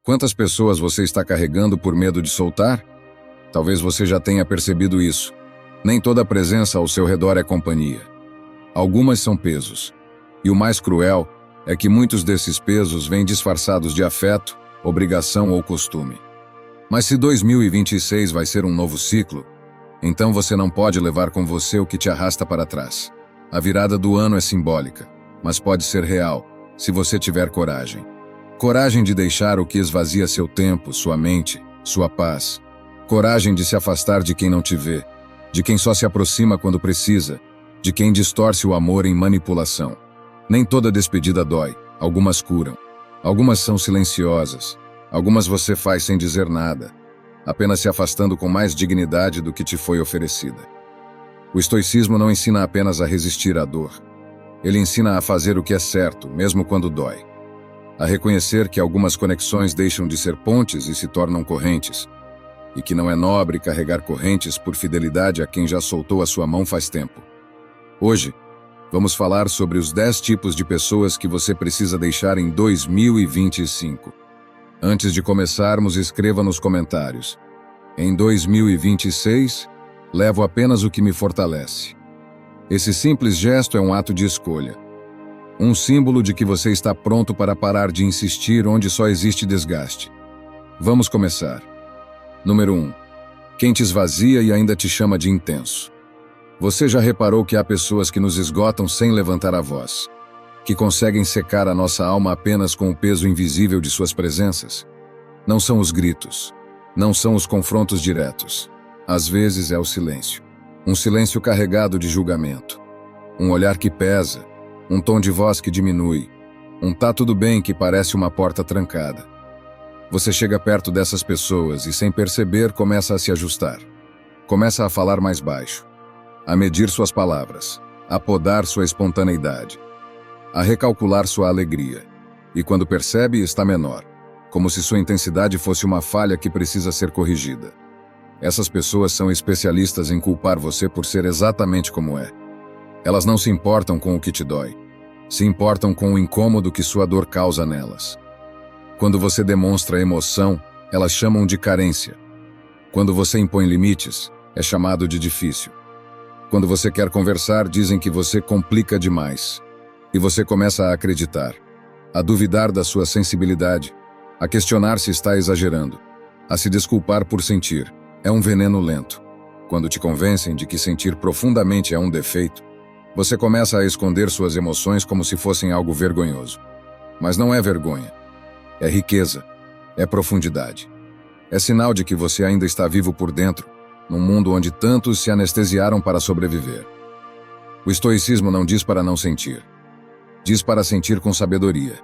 Quantas pessoas você está carregando por medo de soltar? Talvez você já tenha percebido isso. Nem toda presença ao seu redor é companhia. Algumas são pesos. E o mais cruel é que muitos desses pesos vêm disfarçados de afeto, obrigação ou costume. Mas se 2026 vai ser um novo ciclo, então você não pode levar com você o que te arrasta para trás. A virada do ano é simbólica, mas pode ser real, se você tiver coragem. Coragem de deixar o que esvazia seu tempo, sua mente, sua paz. Coragem de se afastar de quem não te vê, de quem só se aproxima quando precisa, de quem distorce o amor em manipulação. Nem toda despedida dói, algumas curam. Algumas são silenciosas, algumas você faz sem dizer nada, apenas se afastando com mais dignidade do que te foi oferecida. O estoicismo não ensina apenas a resistir à dor. Ele ensina a fazer o que é certo, mesmo quando dói. A reconhecer que algumas conexões deixam de ser pontes e se tornam correntes, e que não é nobre carregar correntes por fidelidade a quem já soltou a sua mão faz tempo. Hoje, vamos falar sobre os 10 tipos de pessoas que você precisa deixar em 2025. Antes de começarmos, escreva nos comentários: em 2026, levo apenas o que me fortalece. Esse simples gesto é um ato de escolha. Um símbolo de que você está pronto para parar de insistir onde só existe desgaste. Vamos começar. Número 1. Quem te esvazia e ainda te chama de intenso. Você já reparou que há pessoas que nos esgotam sem levantar a voz, que conseguem secar a nossa alma apenas com o peso invisível de suas presenças? Não são os gritos, não são os confrontos diretos. Às vezes é o silêncio. Um silêncio carregado de julgamento. Um olhar que pesa, um tom de voz que diminui, um tá tudo bem que parece uma porta trancada. Você chega perto dessas pessoas e, sem perceber, começa a se ajustar. Começa a falar mais baixo, a medir suas palavras, a podar sua espontaneidade, a recalcular sua alegria. E quando percebe, está menor, como se sua intensidade fosse uma falha que precisa ser corrigida. Essas pessoas são especialistas em culpar você por ser exatamente como é. Elas não se importam com o que te dói, se importam com o incômodo que sua dor causa nelas. Quando você demonstra emoção, elas chamam de carência. Quando você impõe limites, é chamado de difícil. Quando você quer conversar, dizem que você complica demais. E você começa a acreditar, a duvidar da sua sensibilidade, a questionar se está exagerando, a se desculpar por sentir. É um veneno lento. Quando te convencem de que sentir profundamente é um defeito, você começa a esconder suas emoções como se fossem algo vergonhoso. Mas não é vergonha. É riqueza. É profundidade. É sinal de que você ainda está vivo por dentro, num mundo onde tantos se anestesiaram para sobreviver. O estoicismo não diz para não sentir. Diz para sentir com sabedoria.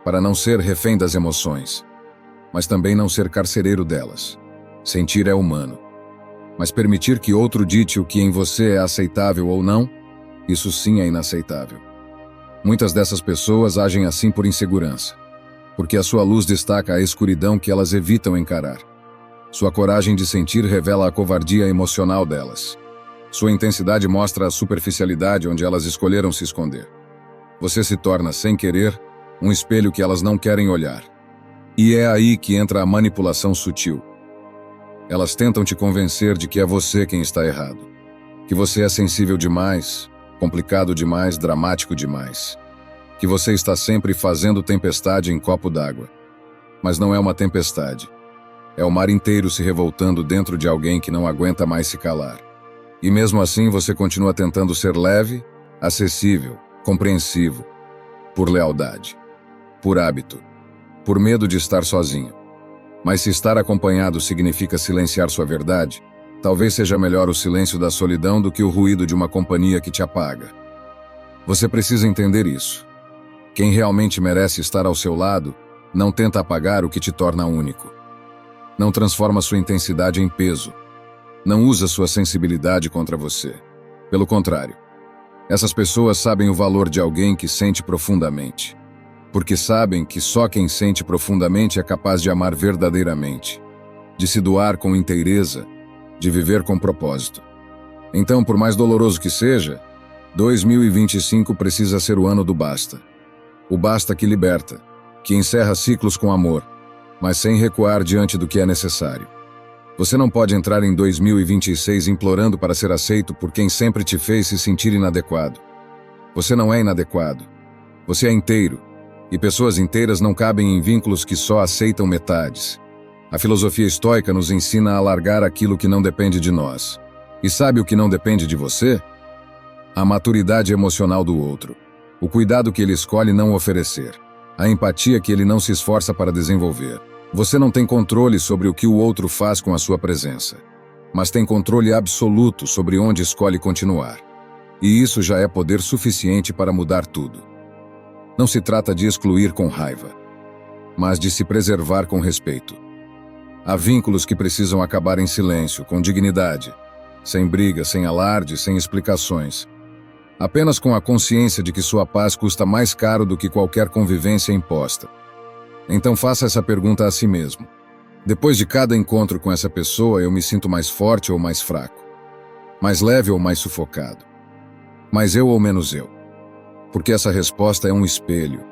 Para não ser refém das emoções, mas também não ser carcereiro delas. Sentir é humano. Mas permitir que outro dite o que em você é aceitável ou não, isso sim é inaceitável. Muitas dessas pessoas agem assim por insegurança, porque a sua luz destaca a escuridão que elas evitam encarar. Sua coragem de sentir revela a covardia emocional delas. Sua intensidade mostra a superficialidade onde elas escolheram se esconder. Você se torna, sem querer, um espelho que elas não querem olhar. E é aí que entra a manipulação sutil. Elas tentam te convencer de que é você quem está errado, que você é sensível demais, complicado demais, dramático demais, que você está sempre fazendo tempestade em copo d'água. Mas não é uma tempestade. É o mar inteiro se revoltando dentro de alguém que não aguenta mais se calar. E mesmo assim você continua tentando ser leve, acessível, compreensivo, por lealdade, por hábito, por medo de estar sozinho. Mas se estar acompanhado significa silenciar sua verdade, talvez seja melhor o silêncio da solidão do que o ruído de uma companhia que te apaga. Você precisa entender isso. Quem realmente merece estar ao seu lado não tenta apagar o que te torna único. Não transforma sua intensidade em peso. Não usa sua sensibilidade contra você. Pelo contrário, essas pessoas sabem o valor de alguém que sente profundamente. Porque sabem que só quem sente profundamente é capaz de amar verdadeiramente, de se doar com inteireza, de viver com propósito. Então, por mais doloroso que seja, 2025 precisa ser o ano do basta. O basta que liberta, que encerra ciclos com amor, mas sem recuar diante do que é necessário. Você não pode entrar em 2026 implorando para ser aceito por quem sempre te fez se sentir inadequado. Você não é inadequado. Você é inteiro. E pessoas inteiras não cabem em vínculos que só aceitam metades. A filosofia estoica nos ensina a largar aquilo que não depende de nós. E sabe o que não depende de você? A maturidade emocional do outro. O cuidado que ele escolhe não oferecer. A empatia que ele não se esforça para desenvolver. Você não tem controle sobre o que o outro faz com a sua presença, mas tem controle absoluto sobre onde escolhe continuar. E isso já é poder suficiente para mudar tudo. Não se trata de excluir com raiva, mas de se preservar com respeito. Há vínculos que precisam acabar em silêncio, com dignidade, sem briga, sem alarde, sem explicações. Apenas com a consciência de que sua paz custa mais caro do que qualquer convivência imposta. Então faça essa pergunta a si mesmo. Depois de cada encontro com essa pessoa, eu me sinto mais forte ou mais fraco? Mais leve ou mais sufocado? Mais eu ou menos eu? Porque essa resposta é um espelho.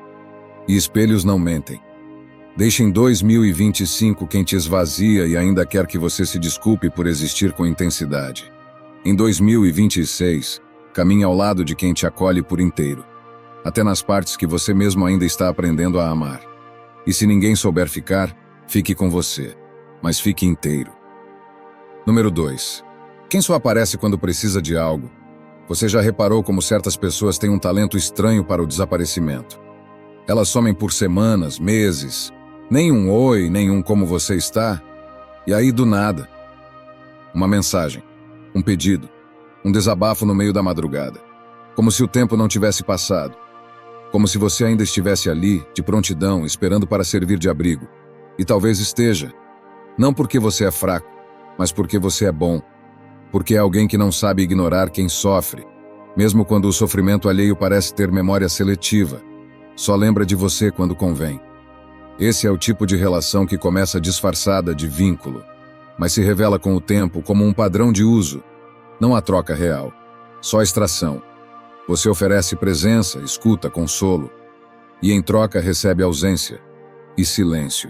E espelhos não mentem. Deixe em 2025 quem te esvazia e ainda quer que você se desculpe por existir com intensidade. Em 2026, caminhe ao lado de quem te acolhe por inteiro. Até nas partes que você mesmo ainda está aprendendo a amar. E se ninguém souber ficar, fique com você, mas fique inteiro. Número 2. Quem só aparece quando precisa de algo? Você já reparou como certas pessoas têm um talento estranho para o desaparecimento? Elas somem por semanas, meses, nem um oi, nem um como você está, e aí do nada. Uma mensagem, um pedido, um desabafo no meio da madrugada, como se o tempo não tivesse passado. Como se você ainda estivesse ali, de prontidão, esperando para servir de abrigo. E talvez esteja. Não porque você é fraco, mas porque você é bom. Porque é alguém que não sabe ignorar quem sofre, mesmo quando o sofrimento alheio parece ter memória seletiva. Só lembra de você quando convém. Esse é o tipo de relação que começa disfarçada de vínculo, mas se revela com o tempo como um padrão de uso. Não há troca real, só extração. Você oferece presença, escuta, consolo, e em troca recebe ausência, e silêncio,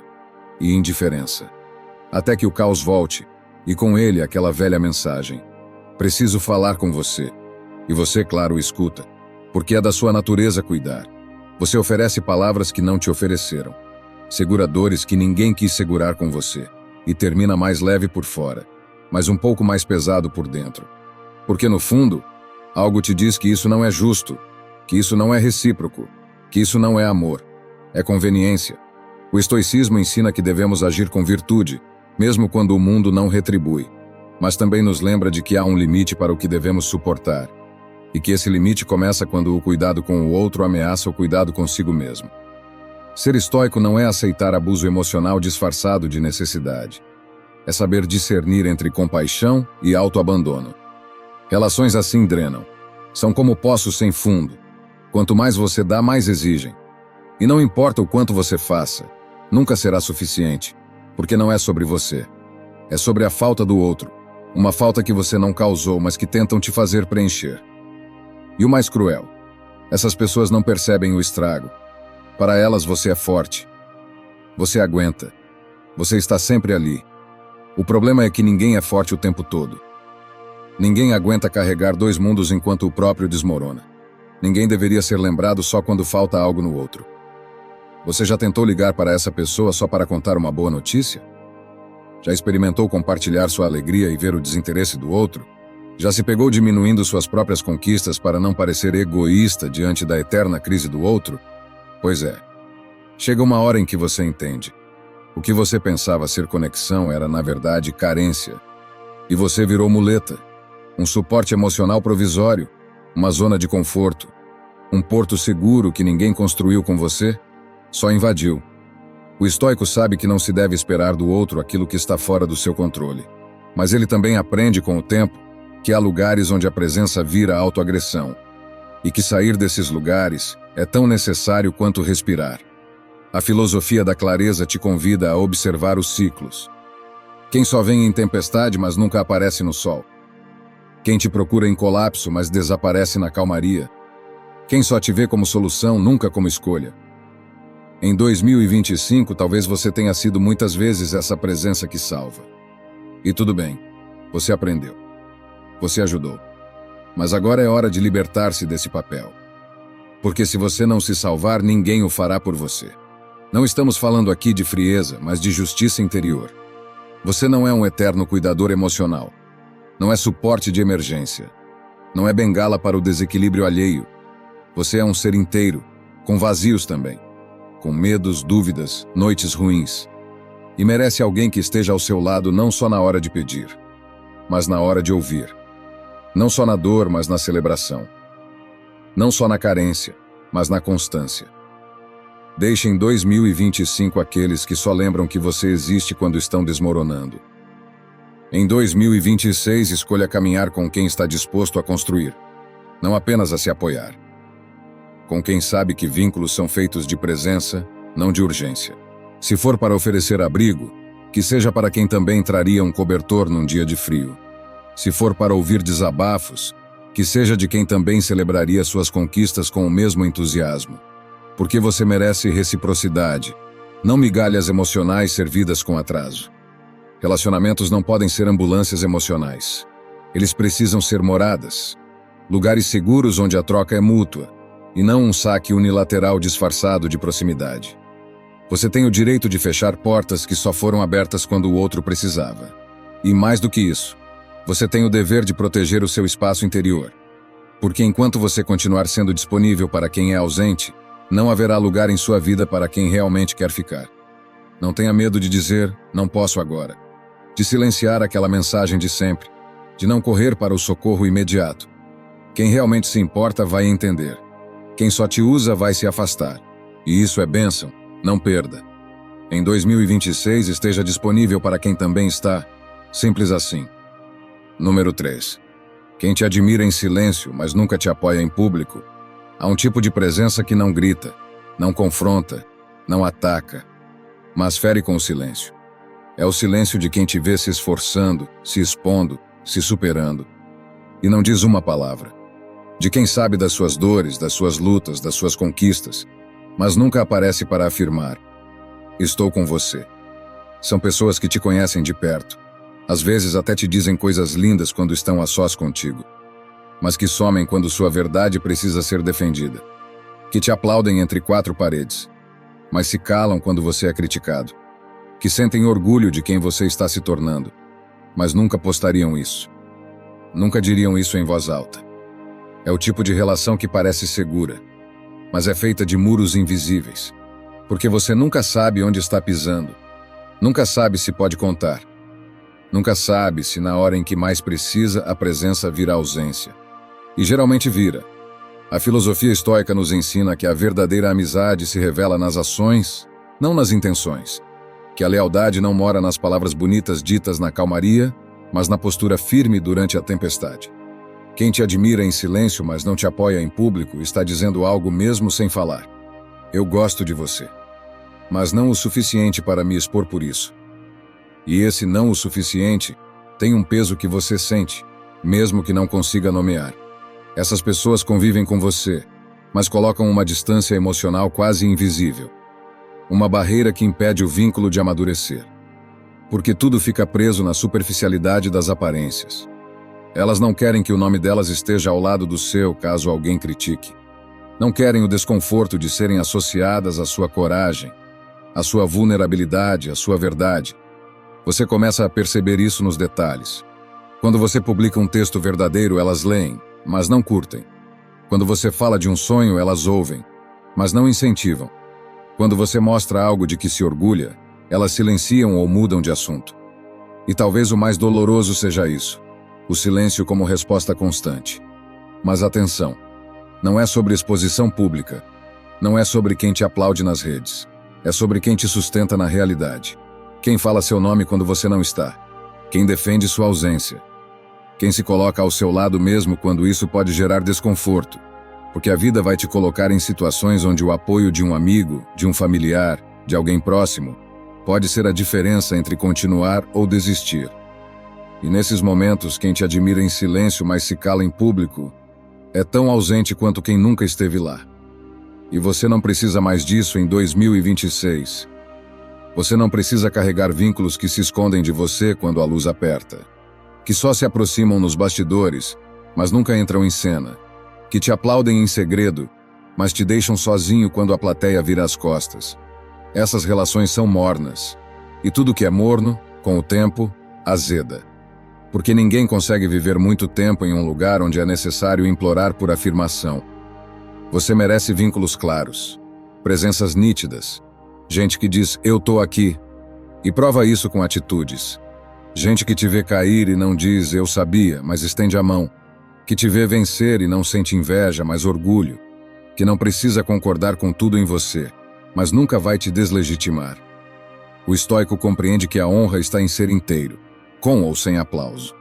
e indiferença. Até que o caos volte, e com ele aquela velha mensagem. Preciso falar com você. E você, claro, escuta, porque é da sua natureza cuidar. Você oferece palavras que não te ofereceram, segura dores que ninguém quis segurar com você, e termina mais leve por fora, mas um pouco mais pesado por dentro. Porque no fundo, algo te diz que isso não é justo, que isso não é recíproco, que isso não é amor, é conveniência. O estoicismo ensina que devemos agir com virtude, mesmo quando o mundo não retribui, mas também nos lembra de que há um limite para o que devemos suportar, e que esse limite começa quando o cuidado com o outro ameaça o cuidado consigo mesmo. Ser estoico não é aceitar abuso emocional disfarçado de necessidade. É saber discernir entre compaixão e autoabandono. Relações assim drenam. São como poços sem fundo. Quanto mais você dá, mais exigem. E não importa o quanto você faça, nunca será suficiente, porque não é sobre você. É sobre a falta do outro. Uma falta que você não causou, mas que tentam te fazer preencher. E o mais cruel, essas pessoas não percebem o estrago. Para elas você é forte. Você aguenta. Você está sempre ali. O problema é que ninguém é forte o tempo todo. Ninguém aguenta carregar dois mundos enquanto o próprio desmorona. Ninguém deveria ser lembrado só quando falta algo no outro. Você já tentou ligar para essa pessoa só para contar uma boa notícia? Já experimentou compartilhar sua alegria e ver o desinteresse do outro? Já se pegou diminuindo suas próprias conquistas para não parecer egoísta diante da eterna crise do outro? Pois é. Chega uma hora em que você entende. O que você pensava ser conexão era, na verdade, carência. E você virou muleta. Um suporte emocional provisório, uma zona de conforto, um porto seguro que ninguém construiu com você, só invadiu. O estoico sabe que não se deve esperar do outro aquilo que está fora do seu controle, mas ele também aprende com o tempo que há lugares onde a presença vira autoagressão, e que sair desses lugares é tão necessário quanto respirar. A filosofia da clareza te convida a observar os ciclos. Quem só vem em tempestade, mas nunca aparece no sol. Quem te procura em colapso, mas desaparece na calmaria. Quem só te vê como solução, nunca como escolha. Em 2025, talvez você tenha sido muitas vezes essa presença que salva. E tudo bem, você aprendeu. Você ajudou. Mas agora é hora de libertar-se desse papel. Porque se você não se salvar, ninguém o fará por você. Não estamos falando aqui de frieza, mas de justiça interior. Você não é um eterno cuidador emocional. Não é suporte de emergência. Não é bengala para o desequilíbrio alheio. Você é um ser inteiro, com vazios também. Com medos, dúvidas, noites ruins. E merece alguém que esteja ao seu lado não só na hora de pedir, mas na hora de ouvir. Não só na dor, mas na celebração. Não só na carência, mas na constância. Deixe em 2025 aqueles que só lembram que você existe quando estão desmoronando. Em 2026, escolha caminhar com quem está disposto a construir, não apenas a se apoiar. Com quem sabe que vínculos são feitos de presença, não de urgência. Se for para oferecer abrigo, que seja para quem também traria um cobertor num dia de frio. Se for para ouvir desabafos, que seja de quem também celebraria suas conquistas com o mesmo entusiasmo. Porque você merece reciprocidade, não migalhas emocionais servidas com atraso. Relacionamentos não podem ser ambulâncias emocionais. Eles precisam ser moradas, lugares seguros onde a troca é mútua, e não um saque unilateral disfarçado de proximidade. Você tem o direito de fechar portas que só foram abertas quando o outro precisava. E mais do que isso, você tem o dever de proteger o seu espaço interior. Porque enquanto você continuar sendo disponível para quem é ausente, não haverá lugar em sua vida para quem realmente quer ficar. Não tenha medo de dizer, não posso agora. De silenciar aquela mensagem de sempre. De não correr para o socorro imediato. Quem realmente se importa vai entender. Quem só te usa vai se afastar. E isso é bênção, não perda. Em 2026 esteja disponível para quem também está. Simples assim. Número 3. Quem te admira em silêncio, mas nunca te apoia em público. Há um tipo de presença que não grita, não confronta, não ataca, mas fere com o silêncio. É o silêncio de quem te vê se esforçando, se expondo, se superando. E não diz uma palavra. De quem sabe das suas dores, das suas lutas, das suas conquistas, mas nunca aparece para afirmar: estou com você. São pessoas que te conhecem de perto. Às vezes até te dizem coisas lindas quando estão a sós contigo, mas que somem quando sua verdade precisa ser defendida. Que te aplaudem entre quatro paredes, mas se calam quando você é criticado. Que sentem orgulho de quem você está se tornando, mas nunca postariam isso. Nunca diriam isso em voz alta. É o tipo de relação que parece segura, mas é feita de muros invisíveis. Porque você nunca sabe onde está pisando. Nunca sabe se pode contar. Nunca sabe se na hora em que mais precisa a presença vira ausência. E geralmente vira. A filosofia estoica nos ensina que a verdadeira amizade se revela nas ações, não nas intenções. Que a lealdade não mora nas palavras bonitas ditas na calmaria, mas na postura firme durante a tempestade. Quem te admira em silêncio, mas não te apoia em público, está dizendo algo mesmo sem falar. Eu gosto de você, mas não o suficiente para me expor por isso. E esse não o suficiente tem um peso que você sente, mesmo que não consiga nomear. Essas pessoas convivem com você, mas colocam uma distância emocional quase invisível. Uma barreira que impede o vínculo de amadurecer. Porque tudo fica preso na superficialidade das aparências. Elas não querem que o nome delas esteja ao lado do seu, caso alguém critique. Não querem o desconforto de serem associadas à sua coragem, à sua vulnerabilidade, à sua verdade. Você começa a perceber isso nos detalhes. Quando você publica um texto verdadeiro, elas leem, mas não curtem. Quando você fala de um sonho, elas ouvem, mas não incentivam. Quando você mostra algo de que se orgulha, elas silenciam ou mudam de assunto. E talvez o mais doloroso seja isso. O silêncio como resposta constante. Mas atenção, não é sobre exposição pública, não é sobre quem te aplaude nas redes, é sobre quem te sustenta na realidade. Quem fala seu nome quando você não está, quem defende sua ausência, quem se coloca ao seu lado mesmo quando isso pode gerar desconforto, porque a vida vai te colocar em situações onde o apoio de um amigo, de um familiar, de alguém próximo, pode ser a diferença entre continuar ou desistir. E nesses momentos, quem te admira em silêncio, mas se cala em público, é tão ausente quanto quem nunca esteve lá. E você não precisa mais disso em 2026. Você não precisa carregar vínculos que se escondem de você quando a luz aperta, que só se aproximam nos bastidores, mas nunca entram em cena, que te aplaudem em segredo, mas te deixam sozinho quando a plateia vira as costas. Essas relações são mornas, e tudo que é morno, com o tempo, azeda. Porque ninguém consegue viver muito tempo em um lugar onde é necessário implorar por afirmação. Você merece vínculos claros, presenças nítidas, gente que diz "eu tô aqui" e prova isso com atitudes. Gente que te vê cair e não diz "eu sabia", mas estende a mão. Que te vê vencer e não sente inveja, mas orgulho. Que não precisa concordar com tudo em você, mas nunca vai te deslegitimar. O estoico compreende que a honra está em ser inteiro, com ou sem aplauso.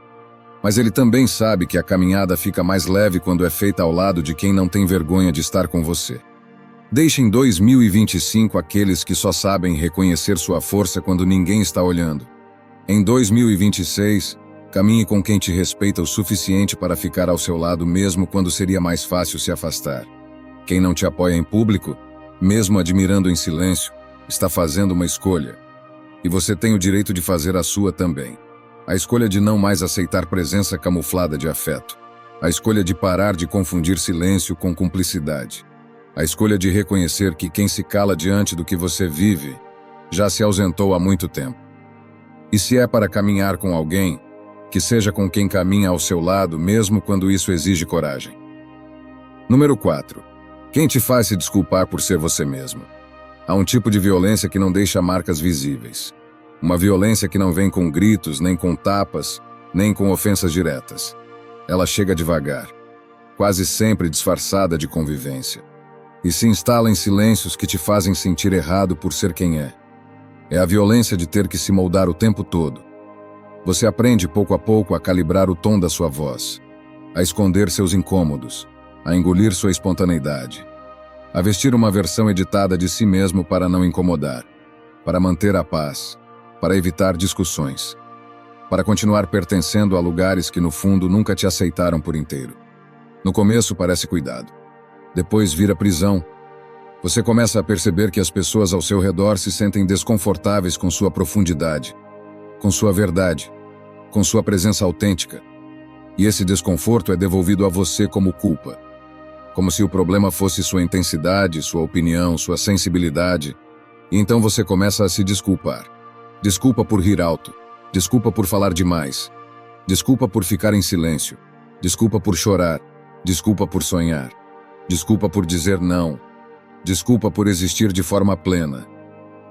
Mas ele também sabe que a caminhada fica mais leve quando é feita ao lado de quem não tem vergonha de estar com você. Deixe em 2025 aqueles que só sabem reconhecer sua força quando ninguém está olhando. Em 2026, caminhe com quem te respeita o suficiente para ficar ao seu lado mesmo quando seria mais fácil se afastar. Quem não te apoia em público, mesmo admirando em silêncio, está fazendo uma escolha. E você tem o direito de fazer a sua também. A escolha de não mais aceitar presença camuflada de afeto. A escolha de parar de confundir silêncio com cumplicidade. A escolha de reconhecer que quem se cala diante do que você vive já se ausentou há muito tempo. E se é para caminhar com alguém, que seja com quem caminha ao seu lado, mesmo quando isso exige coragem. Número 4. Quem te faz se desculpar por ser você mesmo? Há um tipo de violência que não deixa marcas visíveis. Uma violência que não vem com gritos, nem com tapas, nem com ofensas diretas. Ela chega devagar, quase sempre disfarçada de convivência. E se instala em silêncios que te fazem sentir errado por ser quem é. É a violência de ter que se moldar o tempo todo. Você aprende pouco a pouco a calibrar o tom da sua voz, a esconder seus incômodos, a engolir sua espontaneidade, a vestir uma versão editada de si mesmo para não incomodar, para manter a paz, para evitar discussões, para continuar pertencendo a lugares que no fundo nunca te aceitaram por inteiro. No começo parece cuidado, depois vira prisão. Você começa a perceber que as pessoas ao seu redor se sentem desconfortáveis com sua profundidade, com sua verdade, com sua presença autêntica. E esse desconforto é devolvido a você como culpa. Como se o problema fosse sua intensidade, sua opinião, sua sensibilidade. E então você começa a se desculpar. Desculpa por rir alto. Desculpa por falar demais. Desculpa por ficar em silêncio. Desculpa por chorar. Desculpa por sonhar. Desculpa por dizer não. Desculpa por existir de forma plena.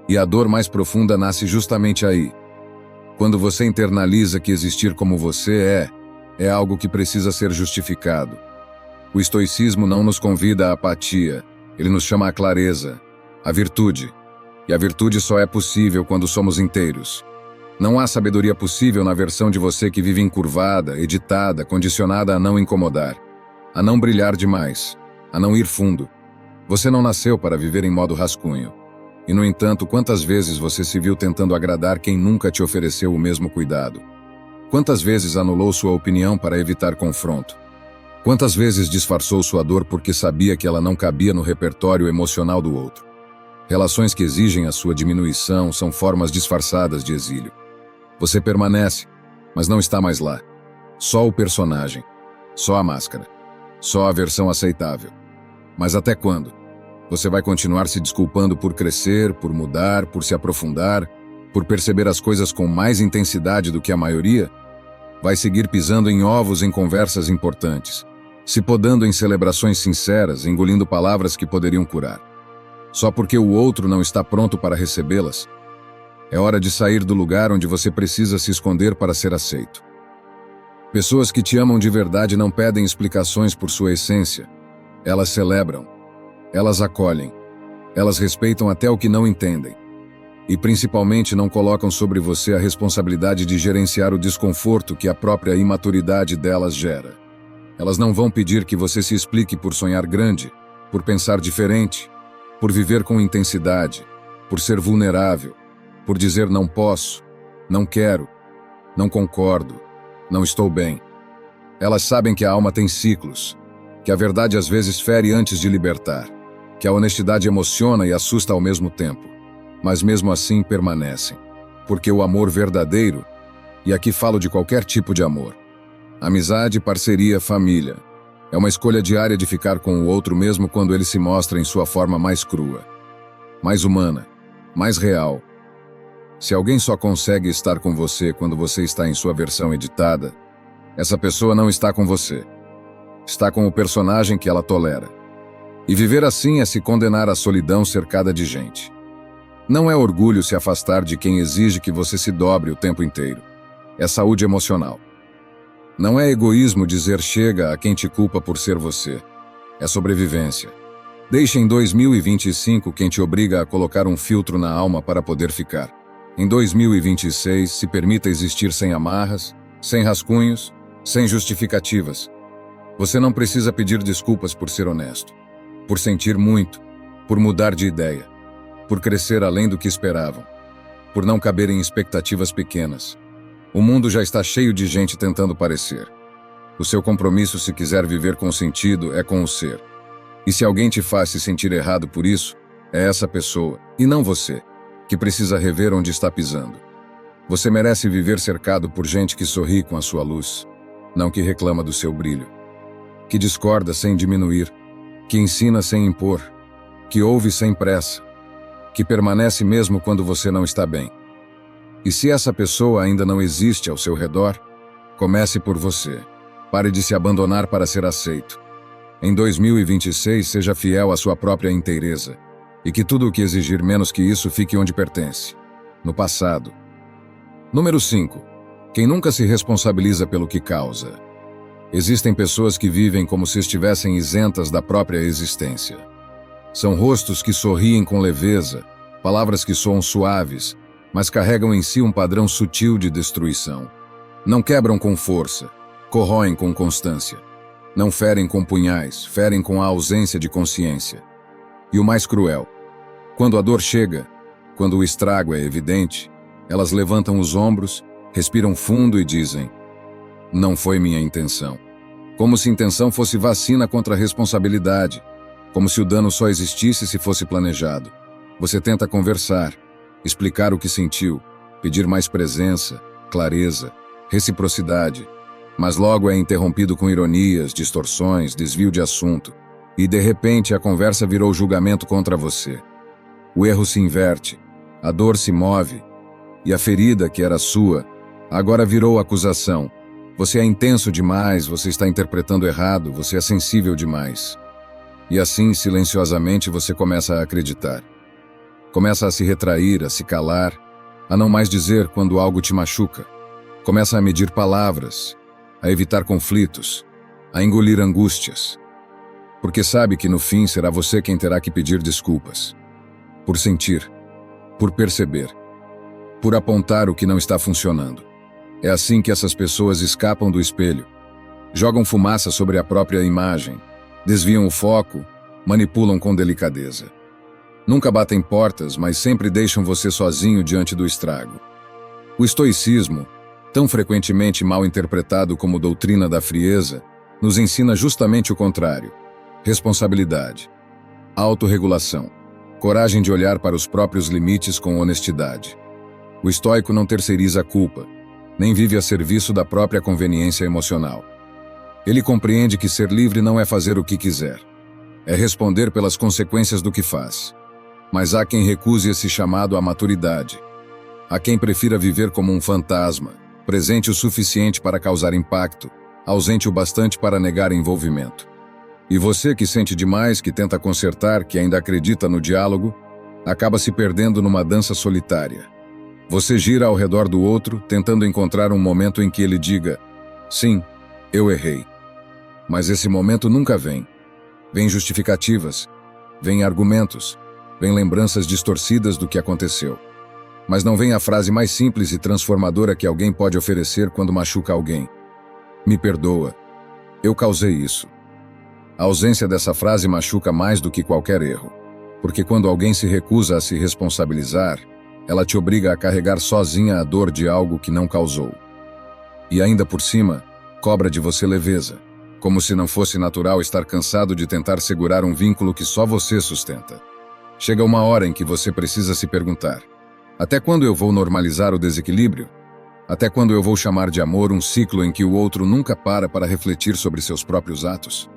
E a dor mais profunda nasce justamente aí. Quando você internaliza que existir como você é algo que precisa ser justificado. O estoicismo não nos convida à apatia, ele nos chama à clareza, à virtude. E a virtude só é possível quando somos inteiros. Não há sabedoria possível na versão de você que vive encurvada, editada, condicionada a não incomodar, a não brilhar demais, a não ir fundo. Você não nasceu para viver em modo rascunho. E, no entanto, quantas vezes você se viu tentando agradar quem nunca te ofereceu o mesmo cuidado? Quantas vezes anulou sua opinião para evitar confronto? Quantas vezes disfarçou sua dor porque sabia que ela não cabia no repertório emocional do outro? Relações que exigem a sua diminuição são formas disfarçadas de exílio. Você permanece, mas não está mais lá. Só o personagem, só a máscara, só a versão aceitável. Mas até quando? Você vai continuar se desculpando por crescer, por mudar, por se aprofundar, por perceber as coisas com mais intensidade do que a maioria? Vai seguir pisando em ovos em conversas importantes, se podando em celebrações sinceras, engolindo palavras que poderiam curar. Só porque o outro não está pronto para recebê-las? É hora de sair do lugar onde você precisa se esconder para ser aceito. Pessoas que te amam de verdade não pedem explicações por sua essência. Elas celebram. Elas acolhem. Elas respeitam até o que não entendem. E principalmente não colocam sobre você a responsabilidade de gerenciar o desconforto que a própria imaturidade delas gera. Elas não vão pedir que você se explique por sonhar grande, por pensar diferente, por viver com intensidade, por ser vulnerável, por dizer não posso, não quero, não concordo, não estou bem. Elas sabem que a alma tem ciclos, que a verdade às vezes fere antes de libertar. que a honestidade emociona e assusta ao mesmo tempo, mas mesmo assim permanecem. Porque o amor verdadeiro, e aqui falo de qualquer tipo de amor, amizade, parceria, família, é uma escolha diária de ficar com o outro mesmo quando ele se mostra em sua forma mais crua, mais humana, mais real. Se alguém só consegue estar com você quando você está em sua versão editada, essa pessoa não está com você. Está com o personagem que ela tolera. E viver assim é se condenar à solidão cercada de gente. Não é orgulho se afastar de quem exige que você se dobre o tempo inteiro. É saúde emocional. Não é egoísmo dizer chega a quem te culpa por ser você. É sobrevivência. Deixe em 2025 quem te obriga a colocar um filtro na alma para poder ficar. Em 2026, se permita existir sem amarras, sem rascunhos, sem justificativas. Você não precisa pedir desculpas por ser honesto, por sentir muito, por mudar de ideia, por crescer além do que esperavam, por não caber em expectativas pequenas. O mundo já está cheio de gente tentando parecer. O seu compromisso, se quiser viver com sentido, é com o ser. E se alguém te faz se sentir errado por isso, é essa pessoa, e não você, que precisa rever onde está pisando. Você merece viver cercado por gente que sorri com a sua luz, não que reclama do seu brilho, que discorda sem diminuir, que ensina sem impor, que ouve sem pressa, que permanece mesmo quando você não está bem. E se essa pessoa ainda não existe ao seu redor, comece por você. Pare de se abandonar para ser aceito. Em 2026, seja fiel à sua própria inteireza, e que tudo o que exigir menos que isso fique onde pertence, no passado. Número 5. Quem nunca se responsabiliza pelo que causa. Existem pessoas que vivem como se estivessem isentas da própria existência. São rostos que sorriem com leveza, palavras que soam suaves, mas carregam em si um padrão sutil de destruição. Não quebram com força, corroem com constância. Não ferem com punhais, ferem com a ausência de consciência. E o mais cruel, quando a dor chega, quando o estrago é evidente, elas levantam os ombros, respiram fundo e dizem: não foi minha intenção. Como se intenção fosse vacina contra a responsabilidade, como se o dano só existisse se fosse planejado. Você tenta conversar, explicar o que sentiu, pedir mais presença, clareza, reciprocidade, mas logo é interrompido com ironias, distorções, desvio de assunto, e de repente a conversa virou julgamento contra você. O erro se inverte, a dor se move, e a ferida que era sua, agora virou acusação. Você é intenso demais, você está interpretando errado, você é sensível demais. E assim, silenciosamente, você começa a acreditar. Começa a se retrair, a se calar, a não mais dizer quando algo te machuca. Começa a medir palavras, a evitar conflitos, a engolir angústias. Porque sabe que no fim será você quem terá que pedir desculpas. Por sentir, por perceber, por apontar o que não está funcionando. É assim que essas pessoas escapam do espelho. Jogam fumaça sobre a própria imagem, desviam o foco, manipulam com delicadeza. Nunca batem portas, mas sempre deixam você sozinho diante do estrago. O estoicismo, tão frequentemente mal interpretado como doutrina da frieza, nos ensina justamente o contrário: responsabilidade, autorregulação, coragem de olhar para os próprios limites com honestidade. O estoico não terceiriza a culpa, nem vive a serviço da própria conveniência emocional. Ele compreende que ser livre não é fazer o que quiser, é responder pelas consequências do que faz. Mas há quem recuse esse chamado à maturidade. Há quem prefira viver como um fantasma, presente o suficiente para causar impacto, ausente o bastante para negar envolvimento. E você que sente demais, que tenta consertar, que ainda acredita no diálogo, acaba se perdendo numa dança solitária. Você gira ao redor do outro, tentando encontrar um momento em que ele diga: sim, eu errei. Mas esse momento nunca vem. Vêm justificativas, vêm argumentos, vêm lembranças distorcidas do que aconteceu. Mas não vem a frase mais simples e transformadora que alguém pode oferecer quando machuca alguém: me perdoa, eu causei isso. A ausência dessa frase machuca mais do que qualquer erro, porque quando alguém se recusa a se responsabilizar, ela te obriga a carregar sozinha a dor de algo que não causou. E ainda por cima, cobra de você leveza, como se não fosse natural estar cansado de tentar segurar um vínculo que só você sustenta. Chega uma hora em que você precisa se perguntar: até quando eu vou normalizar o desequilíbrio? Até quando eu vou chamar de amor um ciclo em que o outro nunca para refletir sobre seus próprios atos?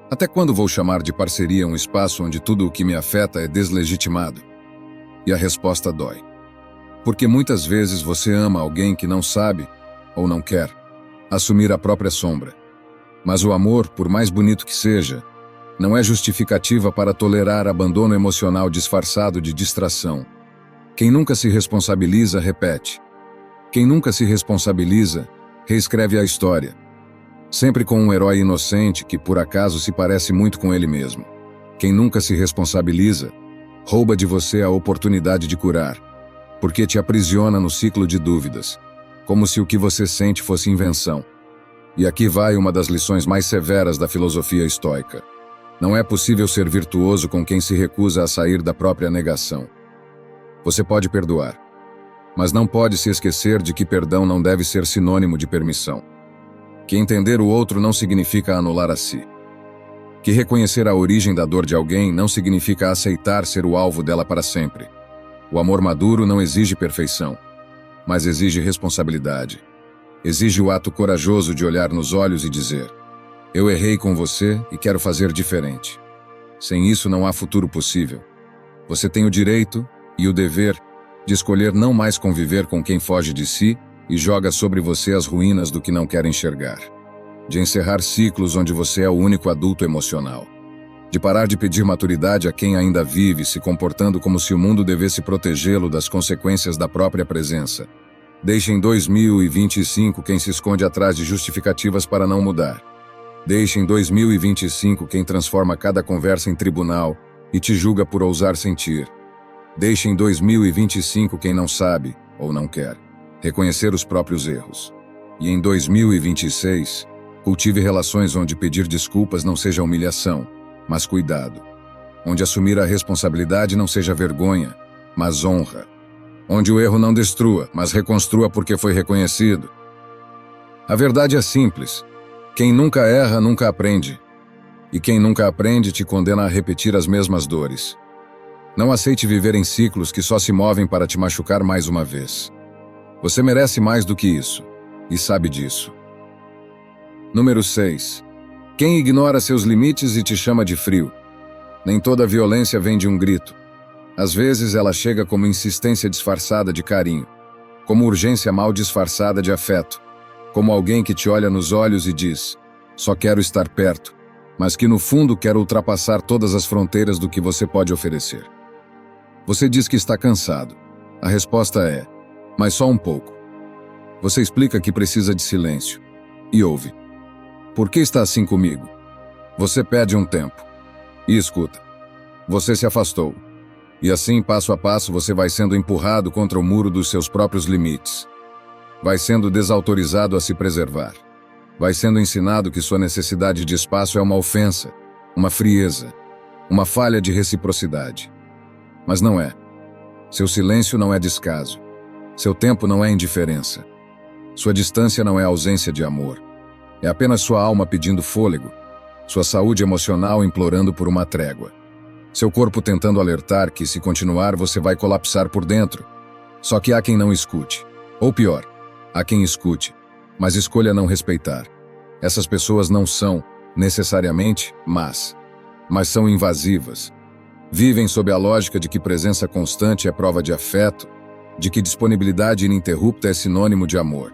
Até quando vou chamar de parceria um espaço onde tudo o que me afeta é deslegitimado? E a resposta dói. Porque muitas vezes você ama alguém que não sabe, ou não quer, assumir a própria sombra. Mas o amor, por mais bonito que seja, não é justificativa para tolerar abandono emocional disfarçado de distração. Quem nunca se responsabiliza, repete. Quem nunca se responsabiliza, reescreve a história. Sempre com um herói inocente que por acaso se parece muito com ele mesmo. Quem nunca se responsabiliza, rouba de você a oportunidade de curar, porque te aprisiona no ciclo de dúvidas, como se o que você sente fosse invenção. E aqui vai uma das lições mais severas da filosofia estoica. Não é possível ser virtuoso com quem se recusa a sair da própria negação. Você pode perdoar, mas não pode se esquecer de que perdão não deve ser sinônimo de permissão. Que entender o outro não significa anular a si. Que reconhecer a origem da dor de alguém não significa aceitar ser o alvo dela para sempre. O amor maduro não exige perfeição, mas exige responsabilidade. Exige o ato corajoso de olhar nos olhos e dizer: eu errei com você e quero fazer diferente. Sem isso não há futuro possível. Você tem o direito e o dever de escolher não mais conviver com quem foge de si e joga sobre você as ruínas do que não quer enxergar. De encerrar ciclos onde você é o único adulto emocional. De parar de pedir maturidade a quem ainda vive, se comportando como se o mundo devesse protegê-lo das consequências da própria presença. Deixe em 2025 quem se esconde atrás de justificativas para não mudar. Deixe em 2025 quem transforma cada conversa em tribunal e te julga por ousar sentir. Deixe em 2025 quem não sabe, ou não quer, reconhecer os próprios erros. E em 2026, cultive relações onde pedir desculpas não seja humilhação, mas cuidado. Onde assumir a responsabilidade não seja vergonha, mas honra. Onde o erro não destrua, mas reconstrua porque foi reconhecido. A verdade é simples. Quem nunca erra, nunca aprende. E quem nunca aprende te condena a repetir as mesmas dores. Não aceite viver em ciclos que só se movem para te machucar mais uma vez. Você merece mais do que isso, e sabe disso. Número 6. Quem ignora seus limites e te chama de frio. Nem toda violência vem de um grito. Às vezes ela chega como insistência disfarçada de carinho, como urgência mal disfarçada de afeto, como alguém que te olha nos olhos e diz: só quero estar perto, mas que no fundo quer ultrapassar todas as fronteiras do que você pode oferecer. Você diz que está cansado. A resposta é: mas só um pouco. Você explica que precisa de silêncio. E ouve. Por que está assim comigo? Você pede um tempo. E escuta. Você se afastou. E assim, passo a passo, você vai sendo empurrado contra o muro dos seus próprios limites. Vai sendo desautorizado a se preservar. Vai sendo ensinado que sua necessidade de espaço é uma ofensa, uma frieza, uma falha de reciprocidade. Mas não é. Seu silêncio não é descaso. Seu tempo não é indiferença. Sua distância não é ausência de amor. É apenas sua alma pedindo fôlego, sua saúde emocional implorando por uma trégua. Seu corpo tentando alertar que, se continuar, você vai colapsar por dentro. Só que há quem não escute. Ou pior, há quem escute, mas escolha não respeitar. Essas pessoas não são, necessariamente, mas são invasivas. Vivem sob a lógica de que presença constante é prova de afeto, de que disponibilidade ininterrupta é sinônimo de amor.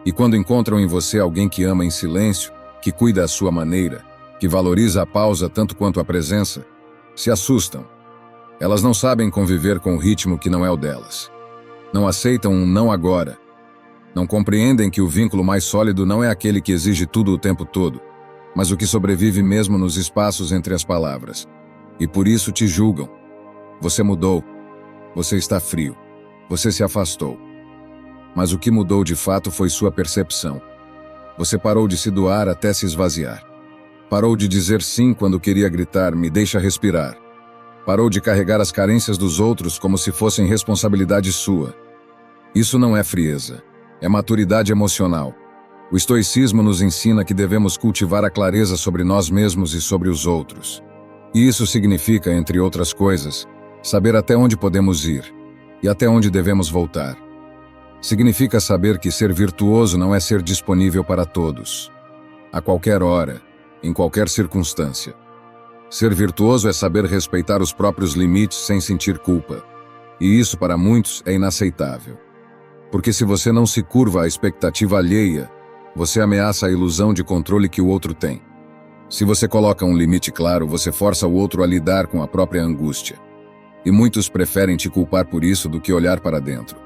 E quando encontram em você alguém que ama em silêncio, que cuida à sua maneira, que valoriza a pausa tanto quanto a presença, se assustam. Elas não sabem conviver com o ritmo que não é o delas. Não aceitam um não agora. Não compreendem que o vínculo mais sólido não é aquele que exige tudo o tempo todo, mas o que sobrevive mesmo nos espaços entre as palavras. E por isso te julgam. Você mudou. Você está frio. Você se afastou. Mas o que mudou de fato foi sua percepção. Você parou de se doar até se esvaziar. Parou de dizer sim quando queria gritar, me deixa respirar. Parou de carregar as carências dos outros como se fossem responsabilidade sua. Isso não é frieza. É maturidade emocional. O estoicismo nos ensina que devemos cultivar a clareza sobre nós mesmos e sobre os outros. E isso significa, entre outras coisas, saber até onde podemos ir e até onde devemos voltar. Significa saber que ser virtuoso não é ser disponível para todos, a qualquer hora, em qualquer circunstância. Ser virtuoso é saber respeitar os próprios limites sem sentir culpa. E isso, para muitos, é inaceitável. Porque se você não se curva à expectativa alheia, você ameaça a ilusão de controle que o outro tem. Se você coloca um limite claro, você força o outro a lidar com a própria angústia. E muitos preferem te culpar por isso do que olhar para dentro.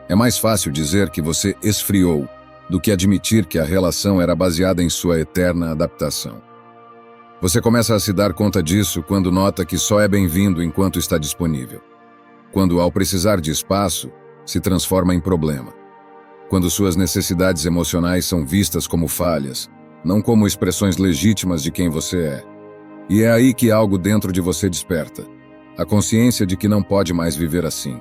É mais fácil dizer que você esfriou do que admitir que a relação era baseada em sua eterna adaptação. Você começa a se dar conta disso quando nota que só é bem-vindo enquanto está disponível. Quando, ao precisar de espaço, se transforma em problema. Quando suas necessidades emocionais são vistas como falhas, não como expressões legítimas de quem você é. E é aí que algo dentro de você desperta. A consciência de que não pode mais viver assim.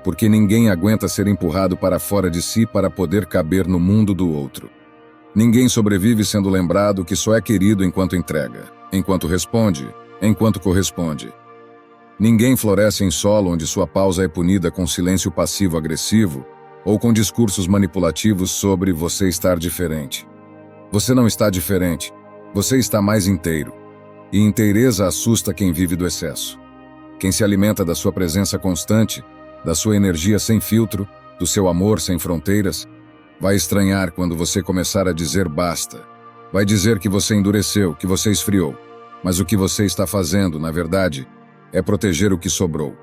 Porque ninguém aguenta ser empurrado para fora de si para poder caber no mundo do outro. Ninguém sobrevive sendo lembrado que só é querido enquanto entrega, enquanto responde, enquanto corresponde. Ninguém floresce em solo onde sua pausa é punida com silêncio passivo-agressivo ou com discursos manipulativos sobre você estar diferente. Você não está diferente, você está mais inteiro. E inteireza assusta quem vive do excesso. Quem se alimenta da sua presença constante, da sua energia sem filtro, do seu amor sem fronteiras, vai estranhar quando você começar a dizer basta. Vai dizer que você endureceu, que você esfriou. Mas o que você está fazendo, na verdade, é proteger o que sobrou.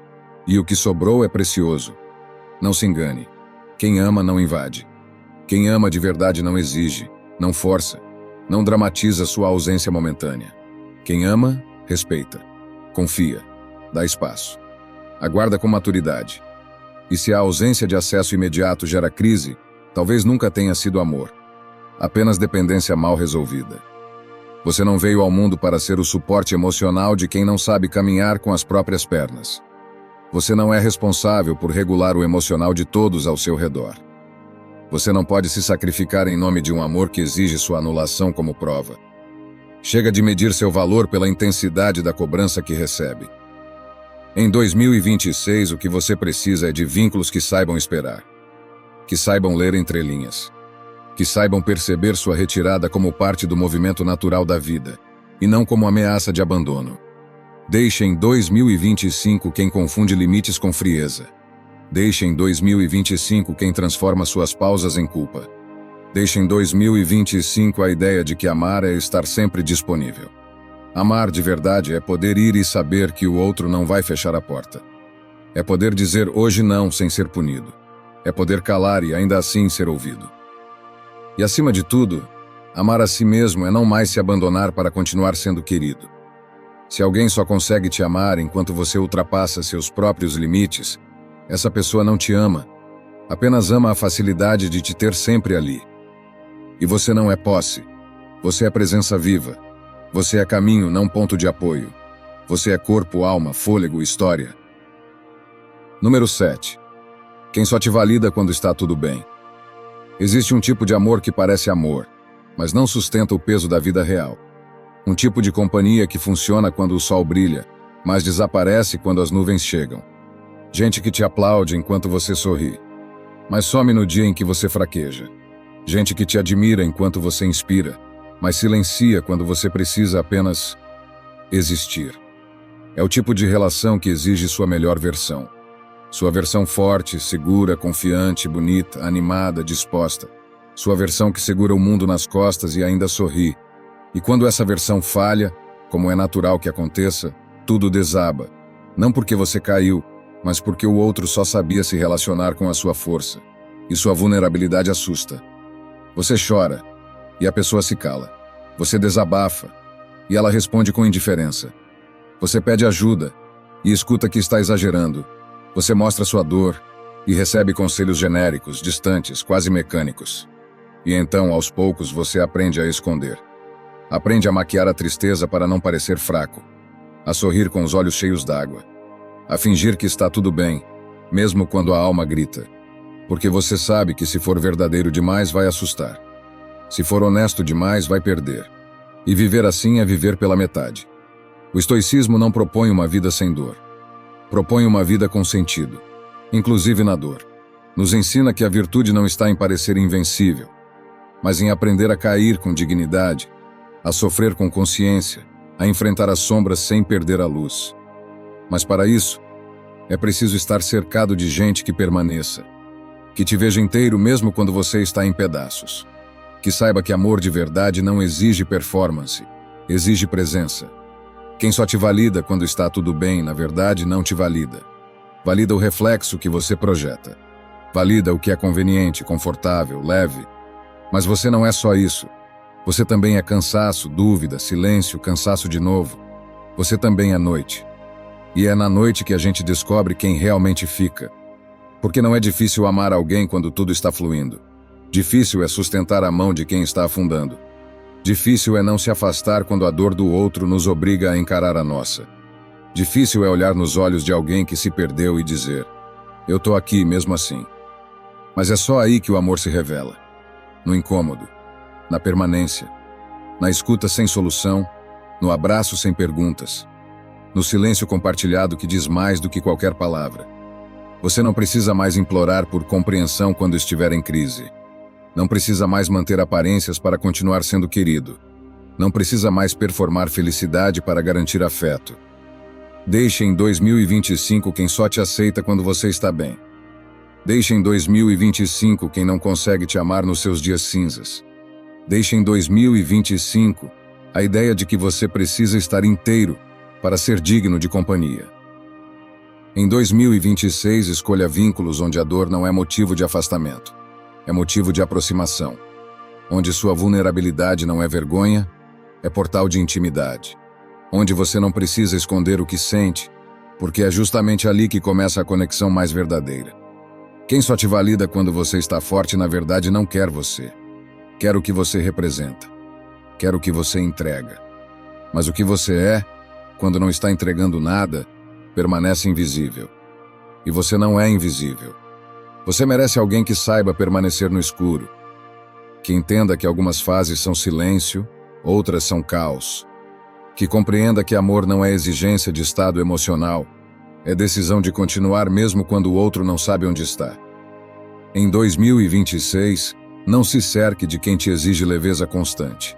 E o que sobrou é precioso. Não se engane. Quem ama não invade. Quem ama de verdade não exige, não força, não dramatiza sua ausência momentânea. Quem ama, respeita, confia, dá espaço, aguarda com maturidade. E se a ausência de acesso imediato gera crise, talvez nunca tenha sido amor, apenas dependência mal resolvida. Você não veio ao mundo para ser o suporte emocional de quem não sabe caminhar com as próprias pernas. Você não é responsável por regular o emocional de todos ao seu redor. Você não pode se sacrificar em nome de um amor que exige sua anulação como prova. Chega de medir seu valor pela intensidade da cobrança que recebe. Em 2026, o que você precisa é de vínculos que saibam esperar, que saibam ler entrelinhas, que saibam perceber sua retirada como parte do movimento natural da vida, e não como ameaça de abandono. Deixe em 2025 quem confunde limites com frieza. Deixe em 2025 quem transforma suas pausas em culpa. Deixe em 2025 a ideia de que amar é estar sempre disponível. Amar de verdade é poder ir e saber que o outro não vai fechar a porta. É poder dizer hoje não sem ser punido. É poder calar e ainda assim ser ouvido. E acima de tudo, amar a si mesmo é não mais se abandonar para continuar sendo querido. Se alguém só consegue te amar enquanto você ultrapassa seus próprios limites, essa pessoa não te ama, apenas ama a facilidade de te ter sempre ali. E você não é posse, você é presença viva, você é caminho, não ponto de apoio. Você é corpo, alma, fôlego, história. Número 7. Quem só te valida quando está tudo bem. Existe um tipo de amor que parece amor, mas não sustenta o peso da vida real. Um tipo de companhia que funciona quando o sol brilha, mas desaparece quando as nuvens chegam. Gente que te aplaude enquanto você sorri, mas some no dia em que você fraqueja. Gente que te admira enquanto você inspira, mas silencia quando você precisa apenas existir. É o tipo de relação que exige sua melhor versão. Sua versão forte, segura, confiante, bonita, animada, disposta. Sua versão que segura o mundo nas costas e ainda sorri. E quando essa versão falha, como é natural que aconteça, tudo desaba. Não porque você caiu, mas porque o outro só sabia se relacionar com a sua força. E sua vulnerabilidade assusta. Você chora, e a pessoa se cala. Você desabafa, e ela responde com indiferença. Você pede ajuda, e escuta que está exagerando. Você mostra sua dor, e recebe conselhos genéricos, distantes, quase mecânicos. E então, aos poucos, você aprende a esconder. Aprende a maquiar a tristeza para não parecer fraco. A sorrir com os olhos cheios d'água. A fingir que está tudo bem, mesmo quando a alma grita. Porque você sabe que se for verdadeiro demais vai assustar. Se for honesto demais, vai perder. E viver assim é viver pela metade. O estoicismo não propõe uma vida sem dor. Propõe uma vida com sentido, inclusive na dor. Nos ensina que a virtude não está em parecer invencível, mas em aprender a cair com dignidade, a sofrer com consciência, a enfrentar as sombras sem perder a luz. Mas para isso, é preciso estar cercado de gente que permaneça, que te veja inteiro mesmo quando você está em pedaços, que saiba que amor de verdade não exige performance, exige presença. Quem só te valida quando está tudo bem, na verdade, não te valida. Valida o reflexo que você projeta. Valida o que é conveniente, confortável, leve. Mas você não é só isso. Você também é cansaço, dúvida, silêncio, cansaço de novo. Você também é noite. E é na noite que a gente descobre quem realmente fica. Porque não é difícil amar alguém quando tudo está fluindo. Difícil é sustentar a mão de quem está afundando. Difícil é não se afastar quando a dor do outro nos obriga a encarar a nossa. Difícil é olhar nos olhos de alguém que se perdeu e dizer: eu tô aqui mesmo assim. Mas é só aí que o amor se revela. No incômodo, na permanência, na escuta sem solução, no abraço sem perguntas, no silêncio compartilhado que diz mais do que qualquer palavra. Você não precisa mais implorar por compreensão quando estiver em crise. Não precisa mais manter aparências para continuar sendo querido. Não precisa mais performar felicidade para garantir afeto. Deixe em 2025 quem só te aceita quando você está bem. Deixe em 2025 quem não consegue te amar nos seus dias cinzas. Deixe em 2025 a ideia de que você precisa estar inteiro para ser digno de companhia. Em 2026, escolha vínculos onde a dor não é motivo de afastamento. É motivo de aproximação, onde sua vulnerabilidade não é vergonha, é portal de intimidade, onde você não precisa esconder o que sente, porque é justamente ali que começa a conexão mais verdadeira. Quem só te valida quando você está forte, na verdade, não quer você. Quer o que você representa, quer o que você entrega. Mas o que você é, quando não está entregando nada, permanece invisível. E você não é invisível. Você merece alguém que saiba permanecer no escuro, que entenda que algumas fases são silêncio, outras são caos, que compreenda que amor não é exigência de estado emocional, é decisão de continuar mesmo quando o outro não sabe onde está. Em 2026, não se cerque de quem te exige leveza constante.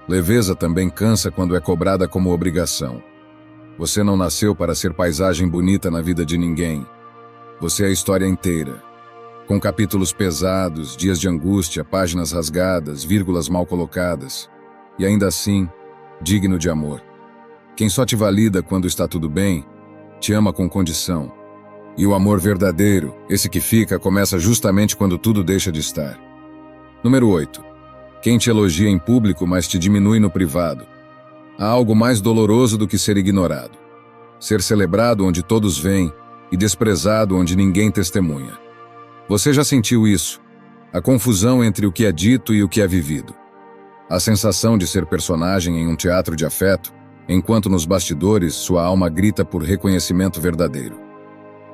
Leveza também cansa quando é cobrada como obrigação. Você não nasceu para ser paisagem bonita na vida de ninguém. Você é a história inteira. Com capítulos pesados, dias de angústia, páginas rasgadas, vírgulas mal colocadas. E ainda assim, digno de amor. Quem só te valida quando está tudo bem, te ama com condição. E o amor verdadeiro, esse que fica, começa justamente quando tudo deixa de estar. Número 8. Quem te elogia em público, mas te diminui no privado. Há algo mais doloroso do que ser ignorado. Ser celebrado onde todos veem e desprezado onde ninguém testemunha. Você já sentiu isso? A confusão entre o que é dito e o que é vivido. A sensação de ser personagem em um teatro de afeto, enquanto nos bastidores sua alma grita por reconhecimento verdadeiro.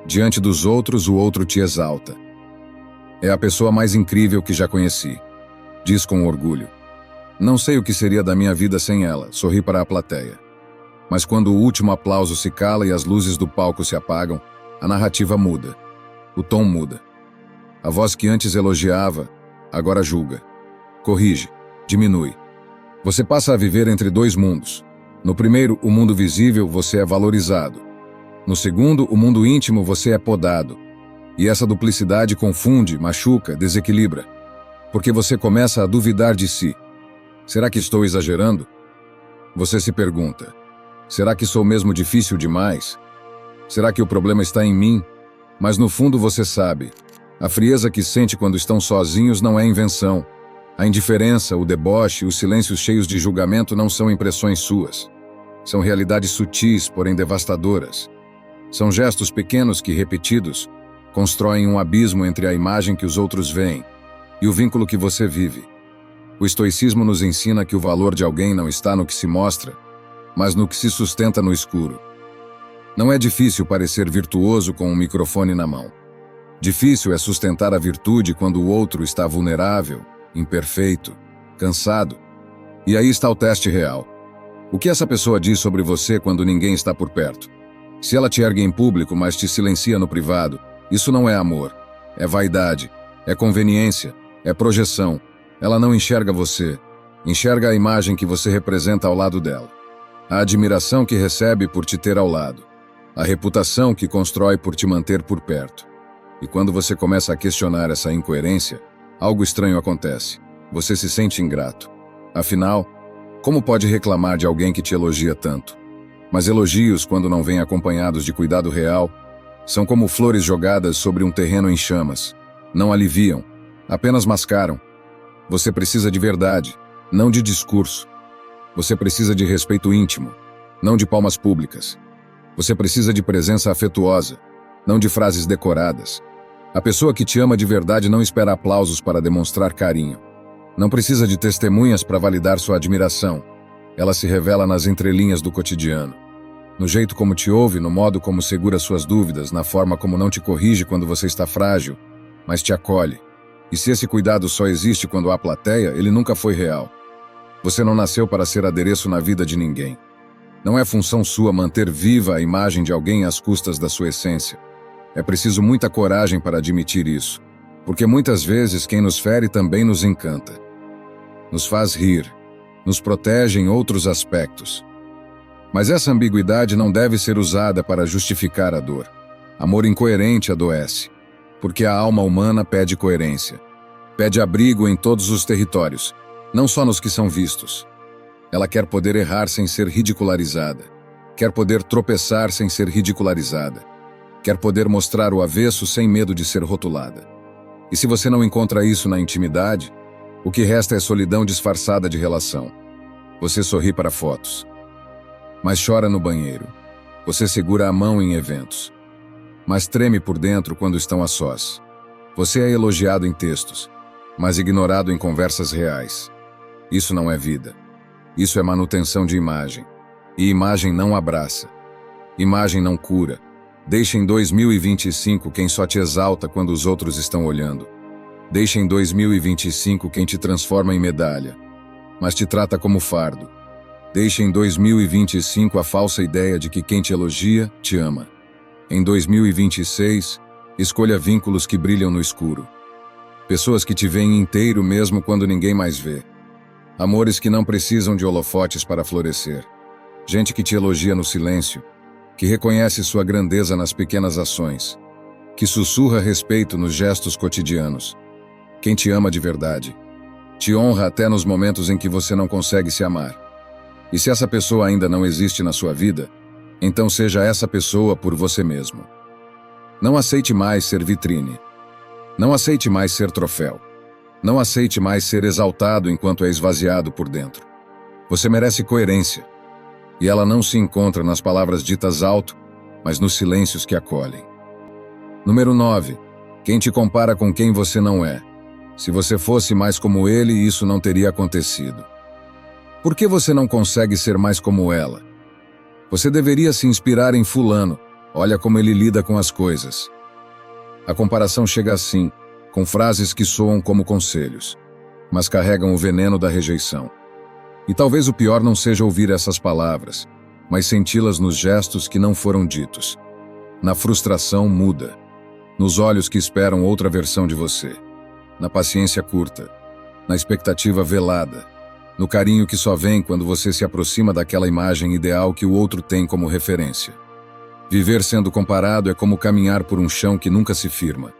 Diante dos outros, o outro te exalta. É a pessoa mais incrível que já conheci. Diz com orgulho. Não sei o que seria da minha vida sem ela, sorri para a plateia. Mas quando o último aplauso se cala e as luzes do palco se apagam, a narrativa muda. O tom muda. A voz que antes elogiava, agora julga. Corrige, diminui. Você passa a viver entre dois mundos. No primeiro, o mundo visível, você é valorizado. No segundo, o mundo íntimo, você é podado. E essa duplicidade confunde, machuca, desequilibra. Porque você começa a duvidar de si. Será que estou exagerando? Você se pergunta. Será que sou mesmo difícil demais? Será que o problema está em mim? Mas no fundo você sabe. A frieza que sente quando estão sozinhos não é invenção. A indiferença, o deboche, os silêncios cheios de julgamento não são impressões suas. São realidades sutis, porém devastadoras. São gestos pequenos que, repetidos, constroem um abismo entre a imagem que os outros veem e o vínculo que você vive. O estoicismo nos ensina que o valor de alguém não está no que se mostra, mas no que se sustenta no escuro. Não é difícil parecer virtuoso com um microfone na mão. Difícil é sustentar a virtude quando o outro está vulnerável, imperfeito, cansado. E aí está o teste real. O que essa pessoa diz sobre você quando ninguém está por perto? Se ela te ergue em público, mas te silencia no privado, isso não é amor. É vaidade, é conveniência, é projeção. Ela não enxerga você, enxerga a imagem que você representa ao lado dela. A admiração que recebe por te ter ao lado. A reputação que constrói por te manter por perto. E quando você começa a questionar essa incoerência, algo estranho acontece. Você se sente ingrato. Afinal, como pode reclamar de alguém que te elogia tanto? Mas elogios, quando não vêm acompanhados de cuidado real, são como flores jogadas sobre um terreno em chamas. Não aliviam, apenas mascaram. Você precisa de verdade, não de discurso. Você precisa de respeito íntimo, não de palmas públicas. Você precisa de presença afetuosa, não de frases decoradas. A pessoa que te ama de verdade não espera aplausos para demonstrar carinho. Não precisa de testemunhas para validar sua admiração. Ela se revela nas entrelinhas do cotidiano. No jeito como te ouve, no modo como segura suas dúvidas, na forma como não te corrige quando você está frágil, mas te acolhe. E se esse cuidado só existe quando há plateia, ele nunca foi real. Você não nasceu para ser adereço na vida de ninguém. Não é função sua manter viva a imagem de alguém às custas da sua essência. É preciso muita coragem para admitir isso, porque muitas vezes quem nos fere também nos encanta. Nos faz rir, nos protege em outros aspectos. Mas essa ambiguidade não deve ser usada para justificar a dor. Amor incoerente adoece, porque a alma humana pede coerência. Pede abrigo em todos os territórios, não só nos que são vistos. Ela quer poder errar sem ser ridicularizada. Quer poder tropeçar sem ser ridicularizada. Quer poder mostrar o avesso sem medo de ser rotulada. E se você não encontra isso na intimidade, o que resta é solidão disfarçada de relação. Você sorri para fotos, mas chora no banheiro. Você segura a mão em eventos, mas treme por dentro quando estão a sós. Você é elogiado em textos, mas ignorado em conversas reais. Isso não é vida. Isso é manutenção de imagem. E imagem não abraça. Imagem não cura. Deixa em 2025 quem só te exalta quando os outros estão olhando. Deixa em 2025 quem te transforma em medalha, mas te trata como fardo. Deixa em 2025 a falsa ideia de que quem te elogia, te ama. Em 2026, escolha vínculos que brilham no escuro. Pessoas que te veem inteiro mesmo quando ninguém mais vê. Amores que não precisam de holofotes para florescer. Gente que te elogia no silêncio, que reconhece sua grandeza nas pequenas ações, que sussurra respeito nos gestos cotidianos. Quem te ama de verdade, te honra até nos momentos em que você não consegue se amar. E se essa pessoa ainda não existe na sua vida, então seja essa pessoa por você mesmo. Não aceite mais ser vitrine. Não aceite mais ser troféu. Não aceite mais ser exaltado enquanto é esvaziado por dentro. Você merece coerência. E ela não se encontra nas palavras ditas alto, mas nos silêncios que acolhem. Número 9. Quem te compara com quem você não é. Se você fosse mais como ele, isso não teria acontecido. Por que você não consegue ser mais como ela? Você deveria se inspirar em fulano. Olha como ele lida com as coisas. A comparação chega assim, com frases que soam como conselhos, mas carregam o veneno da rejeição. E talvez o pior não seja ouvir essas palavras, mas senti-las nos gestos que não foram ditos. Na frustração muda. Nos olhos que esperam outra versão de você. Na paciência curta, na expectativa velada, no carinho que só vem quando você se aproxima daquela imagem ideal que o outro tem como referência. Viver sendo comparado é como caminhar por um chão que nunca se firma.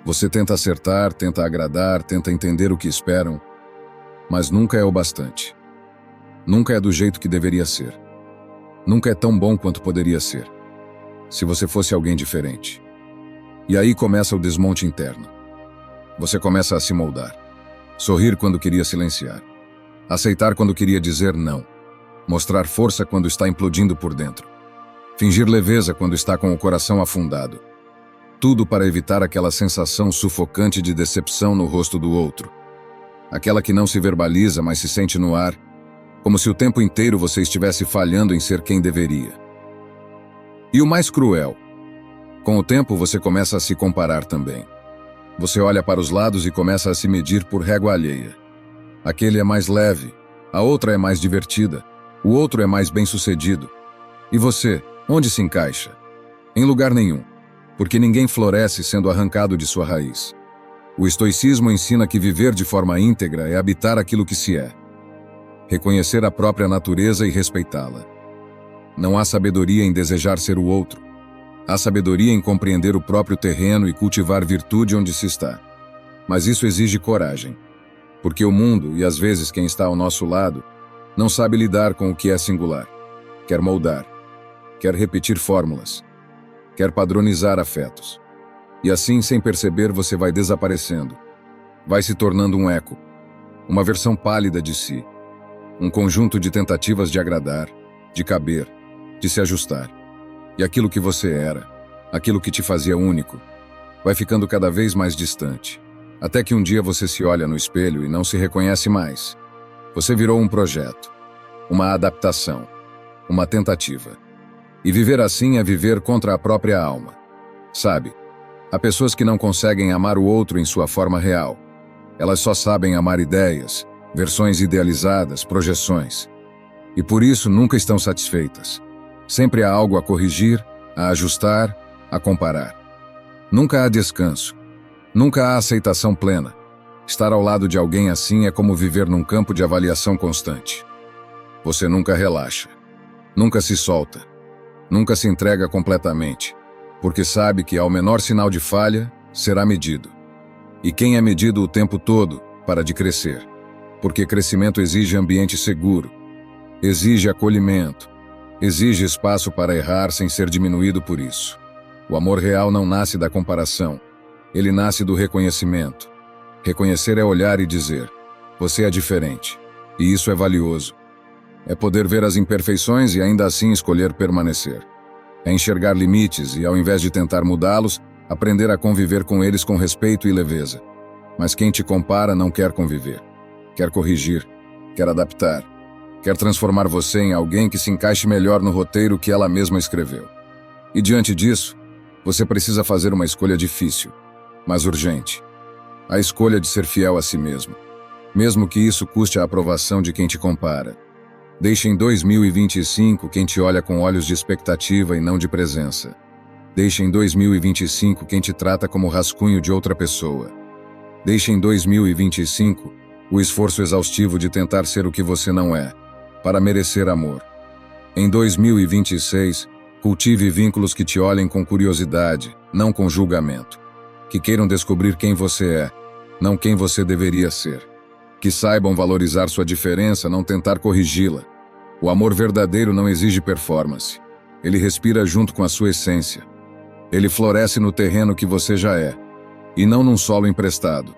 Você tenta acertar, tenta agradar, tenta entender o que esperam, mas nunca é o bastante. Nunca é do jeito que deveria ser. Nunca é tão bom quanto poderia ser, se você fosse alguém diferente. E aí começa o desmonte interno. Você começa a se moldar. Sorrir quando queria silenciar. Aceitar quando queria dizer não. Mostrar força quando está implodindo por dentro. Fingir leveza quando está com o coração afundado. Tudo para evitar aquela sensação sufocante de decepção no rosto do outro. Aquela que não se verbaliza, mas se sente no ar, como se o tempo inteiro você estivesse falhando em ser quem deveria. E o mais cruel, com o tempo você começa a se comparar também. Você olha para os lados e começa a se medir por régua alheia. Aquele é mais leve, a outra é mais divertida, o outro é mais bem-sucedido. E você, onde se encaixa? Em lugar nenhum, porque ninguém floresce sendo arrancado de sua raiz. O estoicismo ensina que viver de forma íntegra é habitar aquilo que se é. Reconhecer a própria natureza e respeitá-la. Não há sabedoria em desejar ser o outro. Há sabedoria em compreender o próprio terreno e cultivar virtude onde se está. Mas isso exige coragem. Porque o mundo, e às vezes quem está ao nosso lado, não sabe lidar com o que é singular. Quer moldar. Quer repetir fórmulas. Quer padronizar afetos. E assim, sem perceber, você vai desaparecendo. Vai se tornando um eco. Uma versão pálida de si. Um conjunto de tentativas de agradar, de caber, de se ajustar. E aquilo que você era, aquilo que te fazia único, vai ficando cada vez mais distante. Até que um dia você se olha no espelho e não se reconhece mais. Você virou um projeto, uma adaptação, uma tentativa. E viver assim é viver contra a própria alma. Sabe, há pessoas que não conseguem amar o outro em sua forma real. Elas só sabem amar ideias, versões idealizadas, projeções. E por isso nunca estão satisfeitas. Sempre há algo a corrigir, a ajustar, a comparar. Nunca há descanso. Nunca há aceitação plena. Estar ao lado de alguém assim é como viver num campo de avaliação constante. Você nunca relaxa. Nunca se solta. Nunca se entrega completamente. Porque sabe que ao menor sinal de falha, será medido. E quem é medido o tempo todo, para de crescer. Porque crescimento exige ambiente seguro. Exige acolhimento. Exige espaço para errar sem ser diminuído por isso. O amor real não nasce da comparação. Ele nasce do reconhecimento. Reconhecer é olhar e dizer: você é diferente. E isso é valioso. É poder ver as imperfeições e ainda assim escolher permanecer. É enxergar limites e, ao invés de tentar mudá-los, aprender a conviver com eles com respeito e leveza. Mas quem te compara não quer conviver. Quer corrigir. Quer adaptar. Quer transformar você em alguém que se encaixe melhor no roteiro que ela mesma escreveu. E diante disso, você precisa fazer uma escolha difícil, mas urgente. A escolha de ser fiel a si mesmo. Mesmo que isso custe a aprovação de quem te compara. Deixe em 2025 quem te olha com olhos de expectativa e não de presença. Deixe em 2025 quem te trata como rascunho de outra pessoa. Deixe em 2025 o esforço exaustivo de tentar ser o que você não é, para merecer amor. Em 2026, cultive vínculos que te olhem com curiosidade, não com julgamento. Que queiram descobrir quem você é, não quem você deveria ser. Que saibam valorizar sua diferença, não tentar corrigi-la. O amor verdadeiro não exige performance. Ele respira junto com a sua essência. Ele floresce no terreno que você já é, e não num solo emprestado.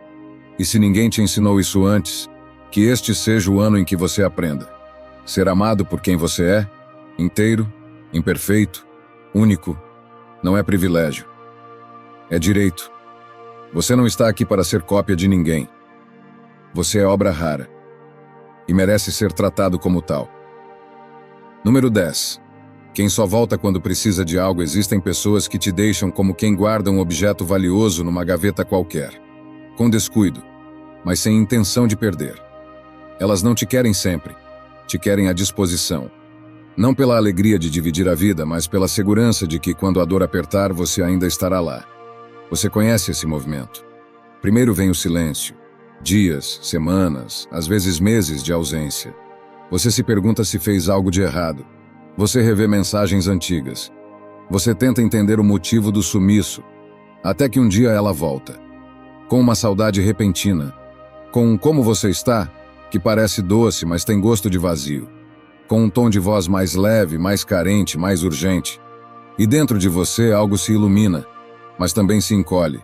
E se ninguém te ensinou isso antes, que este seja o ano em que você aprenda. Ser amado por quem você é, inteiro, imperfeito, único, não é privilégio. É direito. Você não está aqui para ser cópia de ninguém. Você é obra rara. E merece ser tratado como tal. Número 10. Quem só volta quando precisa de algo. Existem pessoas que te deixam como quem guarda um objeto valioso numa gaveta qualquer. Com descuido, mas sem intenção de perder. Elas não te querem sempre. Te querem à disposição. Não pela alegria de dividir a vida, mas pela segurança de que, quando a dor apertar, você ainda estará lá. Você conhece esse movimento. Primeiro vem o silêncio. Dias, semanas, às vezes meses de ausência. Você se pergunta se fez algo de errado. Você revê mensagens antigas. Você tenta entender o motivo do sumiço. Até que um dia ela volta. Com uma saudade repentina. Com um como você está, que parece doce, mas tem gosto de vazio. Com um tom de voz mais leve, mais carente, mais urgente. E dentro de você algo se ilumina, mas também se encolhe.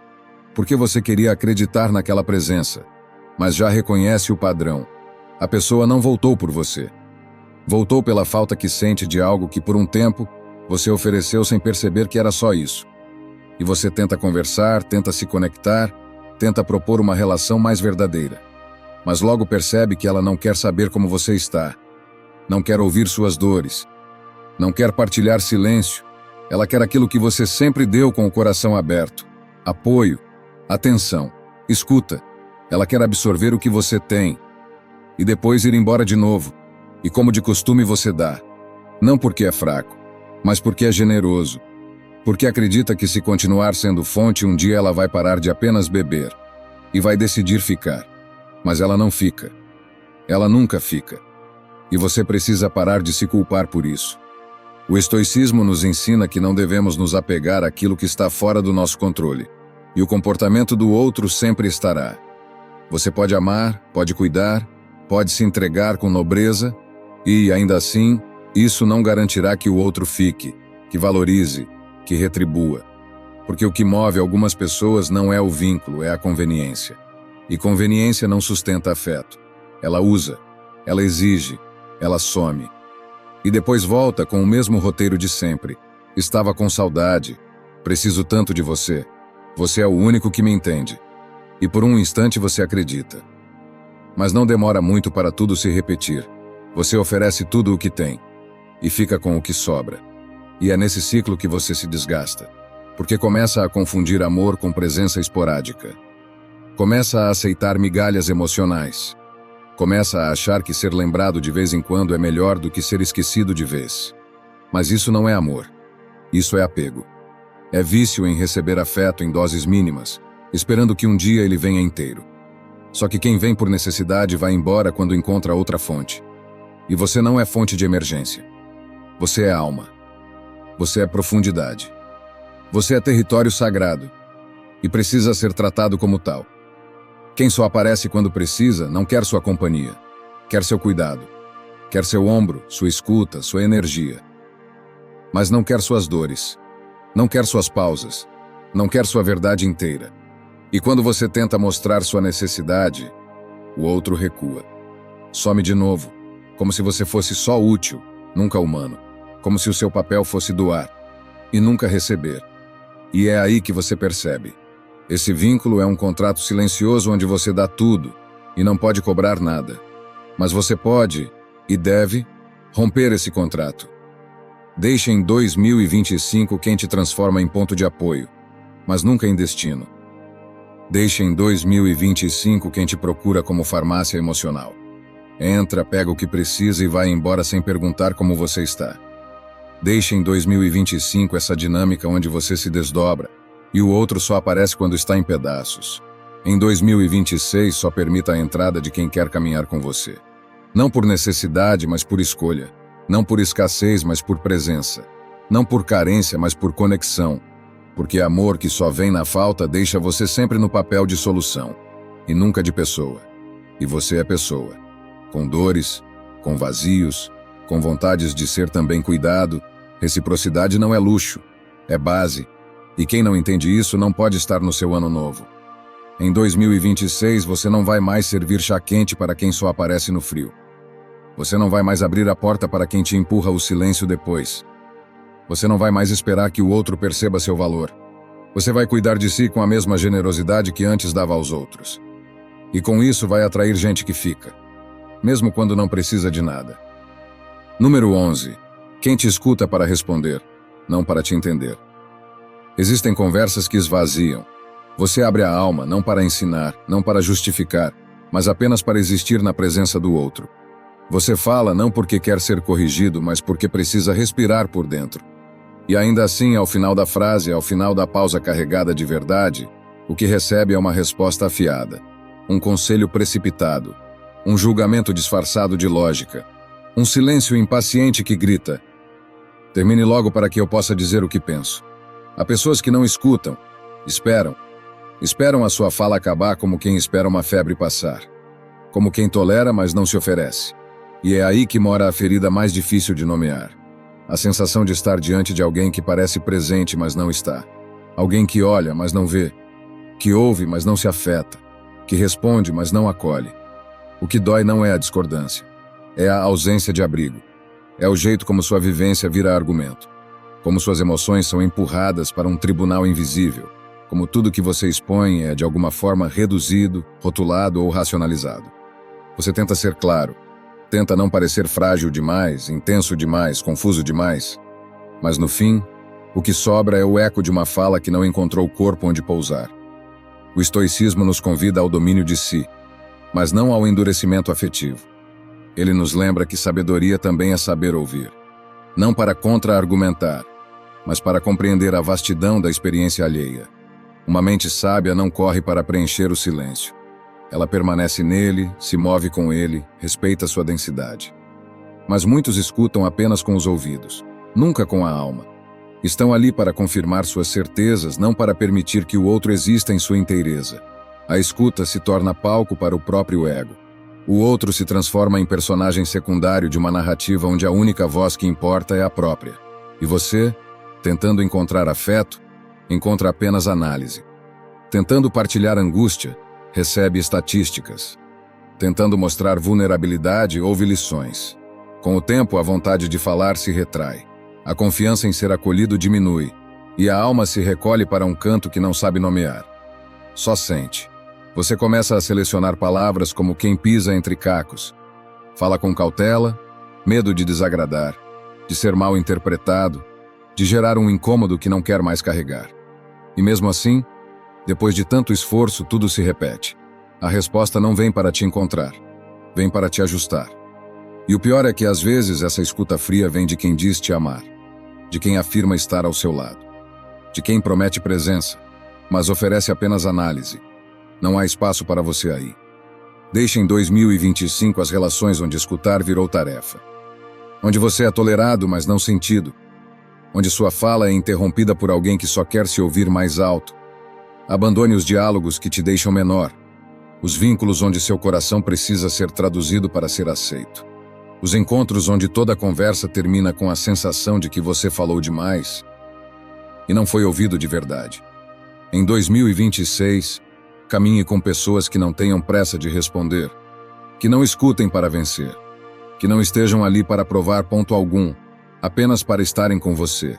Porque você queria acreditar naquela presença, mas já reconhece o padrão. A pessoa não voltou por você. Voltou pela falta que sente de algo que por um tempo você ofereceu sem perceber que era só isso. E você tenta conversar, tenta se conectar, tenta propor uma relação mais verdadeira. Mas logo percebe que ela não quer saber como você está. Não quer ouvir suas dores. Não quer partilhar silêncio. Ela quer aquilo que você sempre deu com o coração aberto. Apoio, atenção, escuta. Ela quer absorver o que você tem. e depois ir embora de novo. E como de costume você dá. Não porque é fraco, mas porque é generoso. Porque acredita que se continuar sendo fonte, um dia ela vai parar de apenas beber e vai decidir ficar. Mas ela não fica. Ela nunca fica. E você precisa parar de se culpar por isso. O estoicismo nos ensina que não devemos nos apegar àquilo que está fora do nosso controle. E o comportamento do outro sempre estará. Você pode amar, pode cuidar, pode se entregar com nobreza, e, ainda assim, isso não garantirá que o outro fique, que valorize, que retribua. Porque o que move algumas pessoas não é o vínculo, é a conveniência. E conveniência não sustenta afeto. Ela usa, ela exige, ela some. E depois volta com o mesmo roteiro de sempre. Estava com saudade. Preciso tanto de você. Você é o único que me entende. E por um instante você acredita. Mas não demora muito para tudo se repetir. Você oferece tudo o que tem. E fica com o que sobra. E é nesse ciclo que você se desgasta. Porque começa a confundir amor com presença esporádica. Começa a aceitar migalhas emocionais. Começa a achar que ser lembrado de vez em quando é melhor do que ser esquecido de vez. Mas isso não é amor. Isso é apego. É vício em receber afeto em doses mínimas, esperando que um dia ele venha inteiro. Só que quem vem por necessidade vai embora quando encontra outra fonte. E você não é fonte de emergência. Você é alma. Você é profundidade. Você é território sagrado. E precisa ser tratado como tal. Quem só aparece quando precisa não quer sua companhia. Quer seu cuidado. Quer seu ombro, sua escuta, sua energia. Mas não quer suas dores. Não quer suas pausas. Não quer sua verdade inteira. E quando você tenta mostrar sua necessidade, o outro recua. Some de novo, como se você fosse só útil, nunca humano. Como se o seu papel fosse doar e nunca receber. E é aí que você percebe. Esse vínculo é um contrato silencioso onde você dá tudo e não pode cobrar nada. Mas você pode, e deve, romper esse contrato. Deixe em 2025 quem te transforma em ponto de apoio, mas nunca em destino. Deixe em 2025 quem te procura como farmácia emocional. Entra, pega o que precisa e vai embora sem perguntar como você está. Deixe em 2025 essa dinâmica onde você se desdobra e o outro só aparece quando está em pedaços. Em 2026, só permita a entrada de quem quer caminhar com você. Não por necessidade, mas por escolha. Não por escassez, mas por presença. Não por carência, mas por conexão. Porque amor que só vem na falta deixa você sempre no papel de solução, e nunca de pessoa. E você é pessoa. Com dores, com vazios, com vontades de ser também cuidado. Reciprocidade não é luxo, é base. E quem não entende isso não pode estar no seu ano novo. Em 2026, você não vai mais servir chá quente para quem só aparece no frio. Você não vai mais abrir a porta para quem te empurra o silêncio depois. Você não vai mais esperar que o outro perceba seu valor. Você vai cuidar de si com a mesma generosidade que antes dava aos outros. E com isso vai atrair gente que fica, mesmo quando não precisa de nada. Número 11. Quem te escuta para responder, não para te entender. Existem conversas que esvaziam. Você abre a alma não para ensinar, não para justificar, mas apenas para existir na presença do outro. Você fala não porque quer ser corrigido, mas porque precisa respirar por dentro. E ainda assim, ao final da frase, ao final da pausa carregada de verdade, o que recebe é uma resposta afiada, um conselho precipitado, um julgamento disfarçado de lógica, um silêncio impaciente que grita: termine logo para que eu possa dizer o que penso. Há pessoas que não escutam, esperam a sua fala acabar como quem espera uma febre passar, como quem tolera, mas não se oferece. E é aí que mora a ferida mais difícil de nomear. A sensação de estar diante de alguém que parece presente, mas não está. Alguém que olha, mas não vê. Que ouve, mas não se afeta. Que responde, mas não acolhe. O que dói não é a discordância. É a ausência de abrigo. É o jeito como sua vivência vira argumento. Como suas emoções são empurradas para um tribunal invisível. Como tudo que você expõe é de alguma forma reduzido, rotulado ou racionalizado. Você tenta ser claro. Tenta não parecer frágil demais, intenso demais, confuso demais. Mas no fim, o que sobra é o eco de uma fala que não encontrou corpo onde pousar. O estoicismo nos convida ao domínio de si. mas não ao endurecimento afetivo. Ele nos lembra que sabedoria também é saber ouvir, não para contra-argumentar, mas para compreender a vastidão da experiência alheia. Uma mente sábia não corre para preencher o silêncio. Ela permanece nele, se move com ele, respeita sua densidade. Mas muitos escutam apenas com os ouvidos, nunca com a alma. Estão ali para confirmar suas certezas, não para permitir que o outro exista em sua inteireza. A escuta se torna palco para o próprio ego. O outro se transforma em personagem secundário de uma narrativa onde a única voz que importa é a própria. E você, tentando encontrar afeto, encontra apenas análise. Tentando partilhar angústia, recebe estatísticas. Tentando mostrar vulnerabilidade, ouve lições. Com o tempo, a vontade de falar se retrai. A confiança em ser acolhido diminui. E a alma se recolhe para um canto que não sabe nomear. Só sente. Você começa a selecionar palavras como quem pisa entre cacos. Fala com cautela, medo de desagradar, de ser mal interpretado, de gerar um incômodo que não quer mais carregar. E mesmo assim, depois de tanto esforço, tudo se repete. A resposta não vem para te encontrar, vem para te ajustar. E o pior é que às vezes essa escuta fria vem de quem diz te amar, de quem afirma estar ao seu lado, de quem promete presença, mas oferece apenas análise. Não há espaço para você aí. Deixe em 2025 as relações onde escutar virou tarefa. Onde você é tolerado, mas não sentido. Onde sua fala é interrompida por alguém que só quer se ouvir mais alto. Abandone os diálogos que te deixam menor. Os vínculos onde seu coração precisa ser traduzido para ser aceito. Os encontros onde toda conversa termina com a sensação de que você falou demais e não foi ouvido de verdade. Em 2026, caminhe com pessoas que não tenham pressa de responder, que não escutem para vencer, que não estejam ali para provar ponto algum, apenas para estarem com você.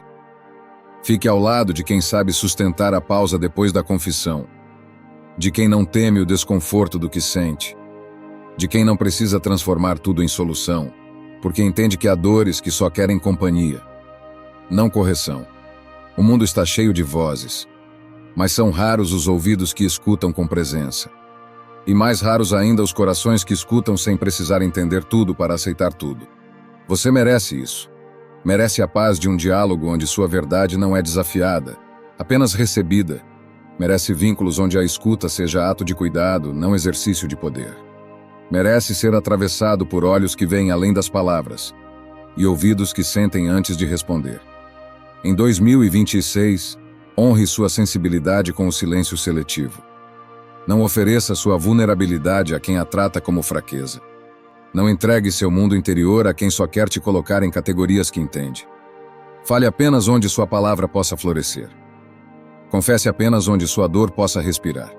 Fique ao lado de quem sabe sustentar a pausa depois da confissão, de quem não teme o desconforto do que sente, de quem não precisa transformar tudo em solução, porque entende que há dores que só querem companhia, não correção. O mundo está cheio de vozes, mas são raros os ouvidos que escutam com presença. E mais raros ainda os corações que escutam sem precisar entender tudo para aceitar tudo. Você merece isso. Merece a paz de um diálogo onde sua verdade não é desafiada, apenas recebida. Merece vínculos onde a escuta seja ato de cuidado, não exercício de poder. Merece ser atravessado por olhos que veem além das palavras e ouvidos que sentem antes de responder. Em 2026, honre sua sensibilidade com o silêncio seletivo. Não ofereça sua vulnerabilidade a quem a trata como fraqueza. Não entregue seu mundo interior a quem só quer te colocar em categorias que entende. Fale apenas onde sua palavra possa florescer. Confesse apenas onde sua dor possa respirar.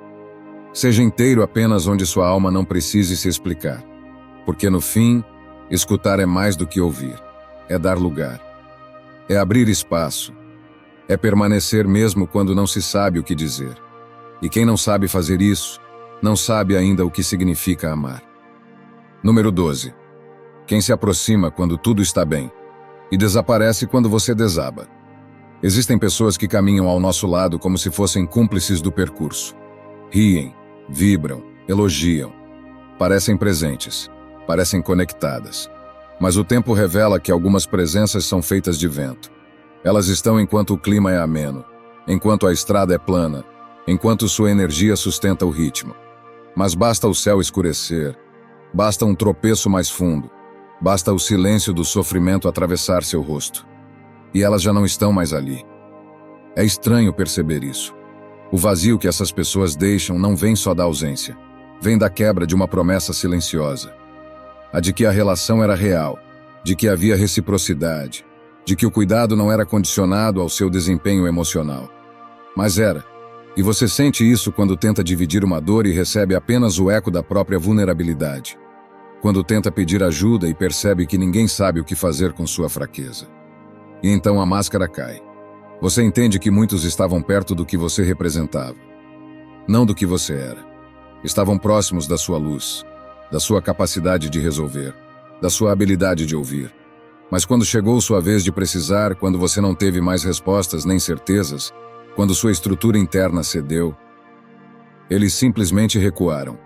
Seja inteiro apenas onde sua alma não precise se explicar. Porque no fim, escutar é mais do que ouvir. É dar lugar. É abrir espaço. É permanecer mesmo quando não se sabe o que dizer. E quem não sabe fazer isso, não sabe ainda o que significa amar. Número 12. Quem se aproxima quando tudo está bem e desaparece quando você desaba. Existem pessoas que caminham ao nosso lado como se fossem cúmplices do percurso. Riem, vibram, elogiam. Parecem presentes, parecem conectadas. Mas o tempo revela que algumas presenças são feitas de vento. Elas estão enquanto o clima é ameno, enquanto a estrada é plana, enquanto sua energia sustenta o ritmo. Mas basta o céu escurecer, basta um tropeço mais fundo, basta o silêncio do sofrimento atravessar seu rosto. E elas já não estão mais ali. É estranho perceber isso. O vazio que essas pessoas deixam não vem só da ausência, vem da quebra de uma promessa silenciosa. A de que a relação era real, de que havia reciprocidade, de que o cuidado não era condicionado ao seu desempenho emocional. Mas era. E você sente isso quando tenta dividir uma dor e recebe apenas o eco da própria vulnerabilidade. Quando tenta pedir ajuda e percebe que ninguém sabe o que fazer com sua fraqueza. E então a máscara cai. Você entende que muitos estavam perto do que você representava. Não do que você era. Estavam próximos da sua luz, da sua capacidade de resolver, da sua habilidade de ouvir. Mas quando chegou sua vez de precisar, quando você não teve mais respostas nem certezas, quando sua estrutura interna cedeu, eles simplesmente recuaram.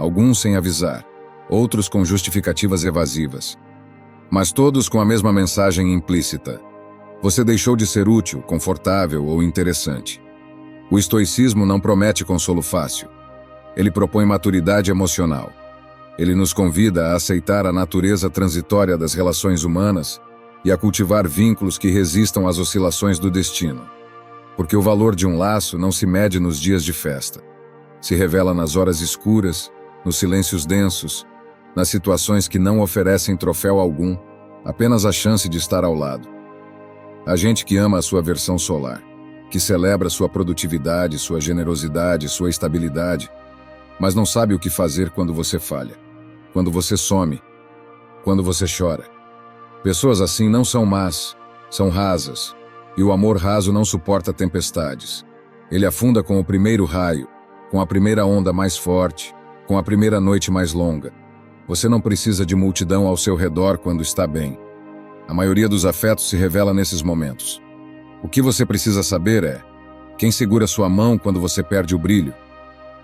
alguns sem avisar, outros com justificativas evasivas, mas todos com a mesma mensagem implícita: você deixou de ser útil, confortável ou interessante. O estoicismo não promete consolo fácil. Ele propõe maturidade emocional. Ele nos convida a aceitar a natureza transitória das relações humanas e a cultivar vínculos que resistam às oscilações do destino. Porque o valor de um laço não se mede nos dias de festa. Se revela nas horas escuras, nos silêncios densos, nas situações que não oferecem troféu algum, apenas a chance de estar ao lado. A gente que ama a sua versão solar, que celebra sua produtividade, sua generosidade, sua estabilidade, mas não sabe o que fazer quando você falha, quando você some, quando você chora. Pessoas assim não são más, são rasas, e o amor raso não suporta tempestades. Ele afunda com o primeiro raio, com a primeira onda mais forte, com a primeira noite mais longa. Você não precisa de multidão ao seu redor quando está bem. A maioria dos afetos se revela nesses momentos. O que você precisa saber é: quem segura sua mão quando você perde o brilho?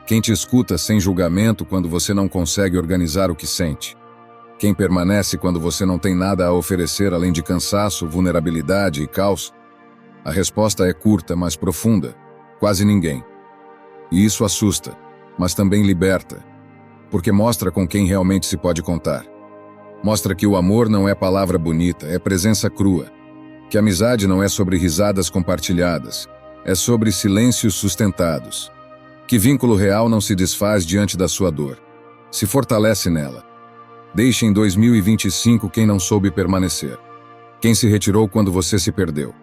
Quem te escuta sem julgamento quando você não consegue organizar o que sente? Quem permanece quando você não tem nada a oferecer além de cansaço, vulnerabilidade e caos? A resposta é curta, mas profunda: quase ninguém. E isso assusta, mas também liberta, porque mostra com quem realmente se pode contar. Mostra que o amor não é palavra bonita, é presença crua. Que a amizade não é sobre risadas compartilhadas, é sobre silêncios sustentados. Que vínculo real não se desfaz diante da sua dor, se fortalece nela. Deixe em 2025 quem não soube permanecer. Quem se retirou quando você se perdeu.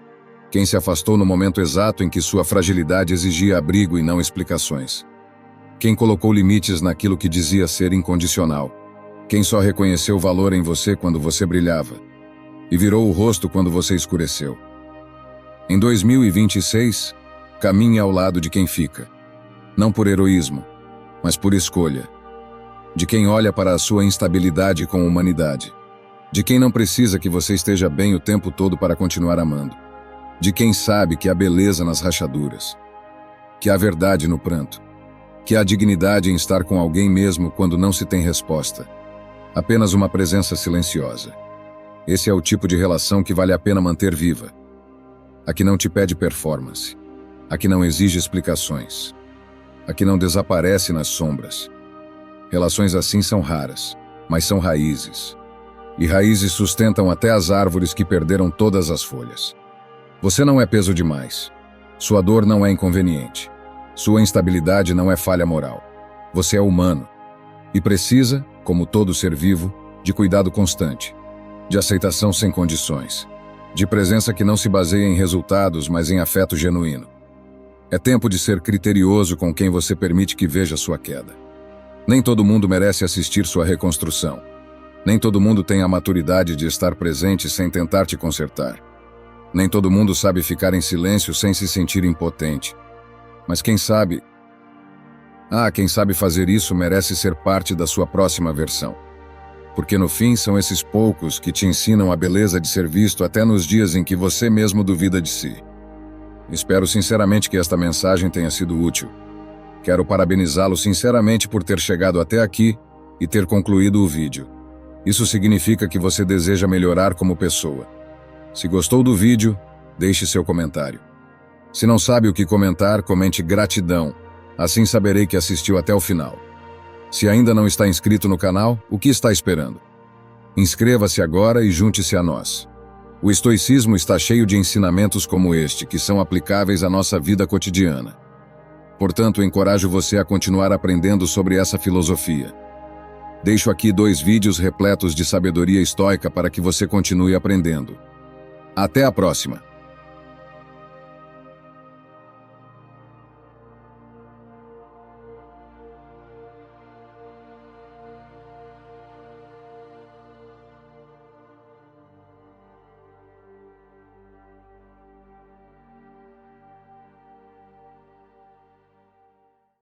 Quem se afastou no momento exato em que sua fragilidade exigia abrigo e não explicações. Quem colocou limites naquilo que dizia ser incondicional. Quem só reconheceu valor em você quando você brilhava e virou o rosto quando você escureceu. Em 2026, caminhe ao lado de quem fica. Não por heroísmo, mas por escolha. De quem olha para a sua instabilidade com humanidade. De quem não precisa que você esteja bem o tempo todo para continuar amando. De quem sabe que há beleza nas rachaduras. Que há verdade no pranto. Que há dignidade em estar com alguém mesmo quando não se tem resposta. Apenas uma presença silenciosa. Esse é o tipo de relação que vale a pena manter viva. A que não te pede performance. A que não exige explicações. A que não desaparece nas sombras. Relações assim são raras, mas são raízes. E raízes sustentam até as árvores que perderam todas as folhas. Você não é peso demais. Sua dor não é inconveniente. Sua instabilidade não é falha moral. Você é humano. E precisa, como todo ser vivo, de cuidado constante. De aceitação sem condições. De presença que não se baseia em resultados, mas em afeto genuíno. É tempo de ser criterioso com quem você permite que veja sua queda. Nem todo mundo merece assistir sua reconstrução. Nem todo mundo tem a maturidade de estar presente sem tentar te consertar. Nem todo mundo sabe ficar em silêncio sem se sentir impotente. Mas quem sabe fazer isso merece ser parte da sua próxima versão. Porque no fim são esses poucos que te ensinam a beleza de ser visto até nos dias em que você mesmo duvida de si. Espero sinceramente que esta mensagem tenha sido útil. Quero parabenizá-lo sinceramente por ter chegado até aqui e ter concluído o vídeo. Isso significa que você deseja melhorar como pessoa. Se gostou do vídeo, deixe seu comentário. Se não sabe o que comentar, comente gratidão. Assim saberei que assistiu até o final. Se ainda não está inscrito no canal, o que está esperando? Inscreva-se agora e junte-se a nós. O estoicismo está cheio de ensinamentos como este, que são aplicáveis à nossa vida cotidiana. Portanto, encorajo você a continuar aprendendo sobre essa filosofia. Deixo aqui 2 vídeos repletos de sabedoria estoica para que você continue aprendendo. Até a próxima!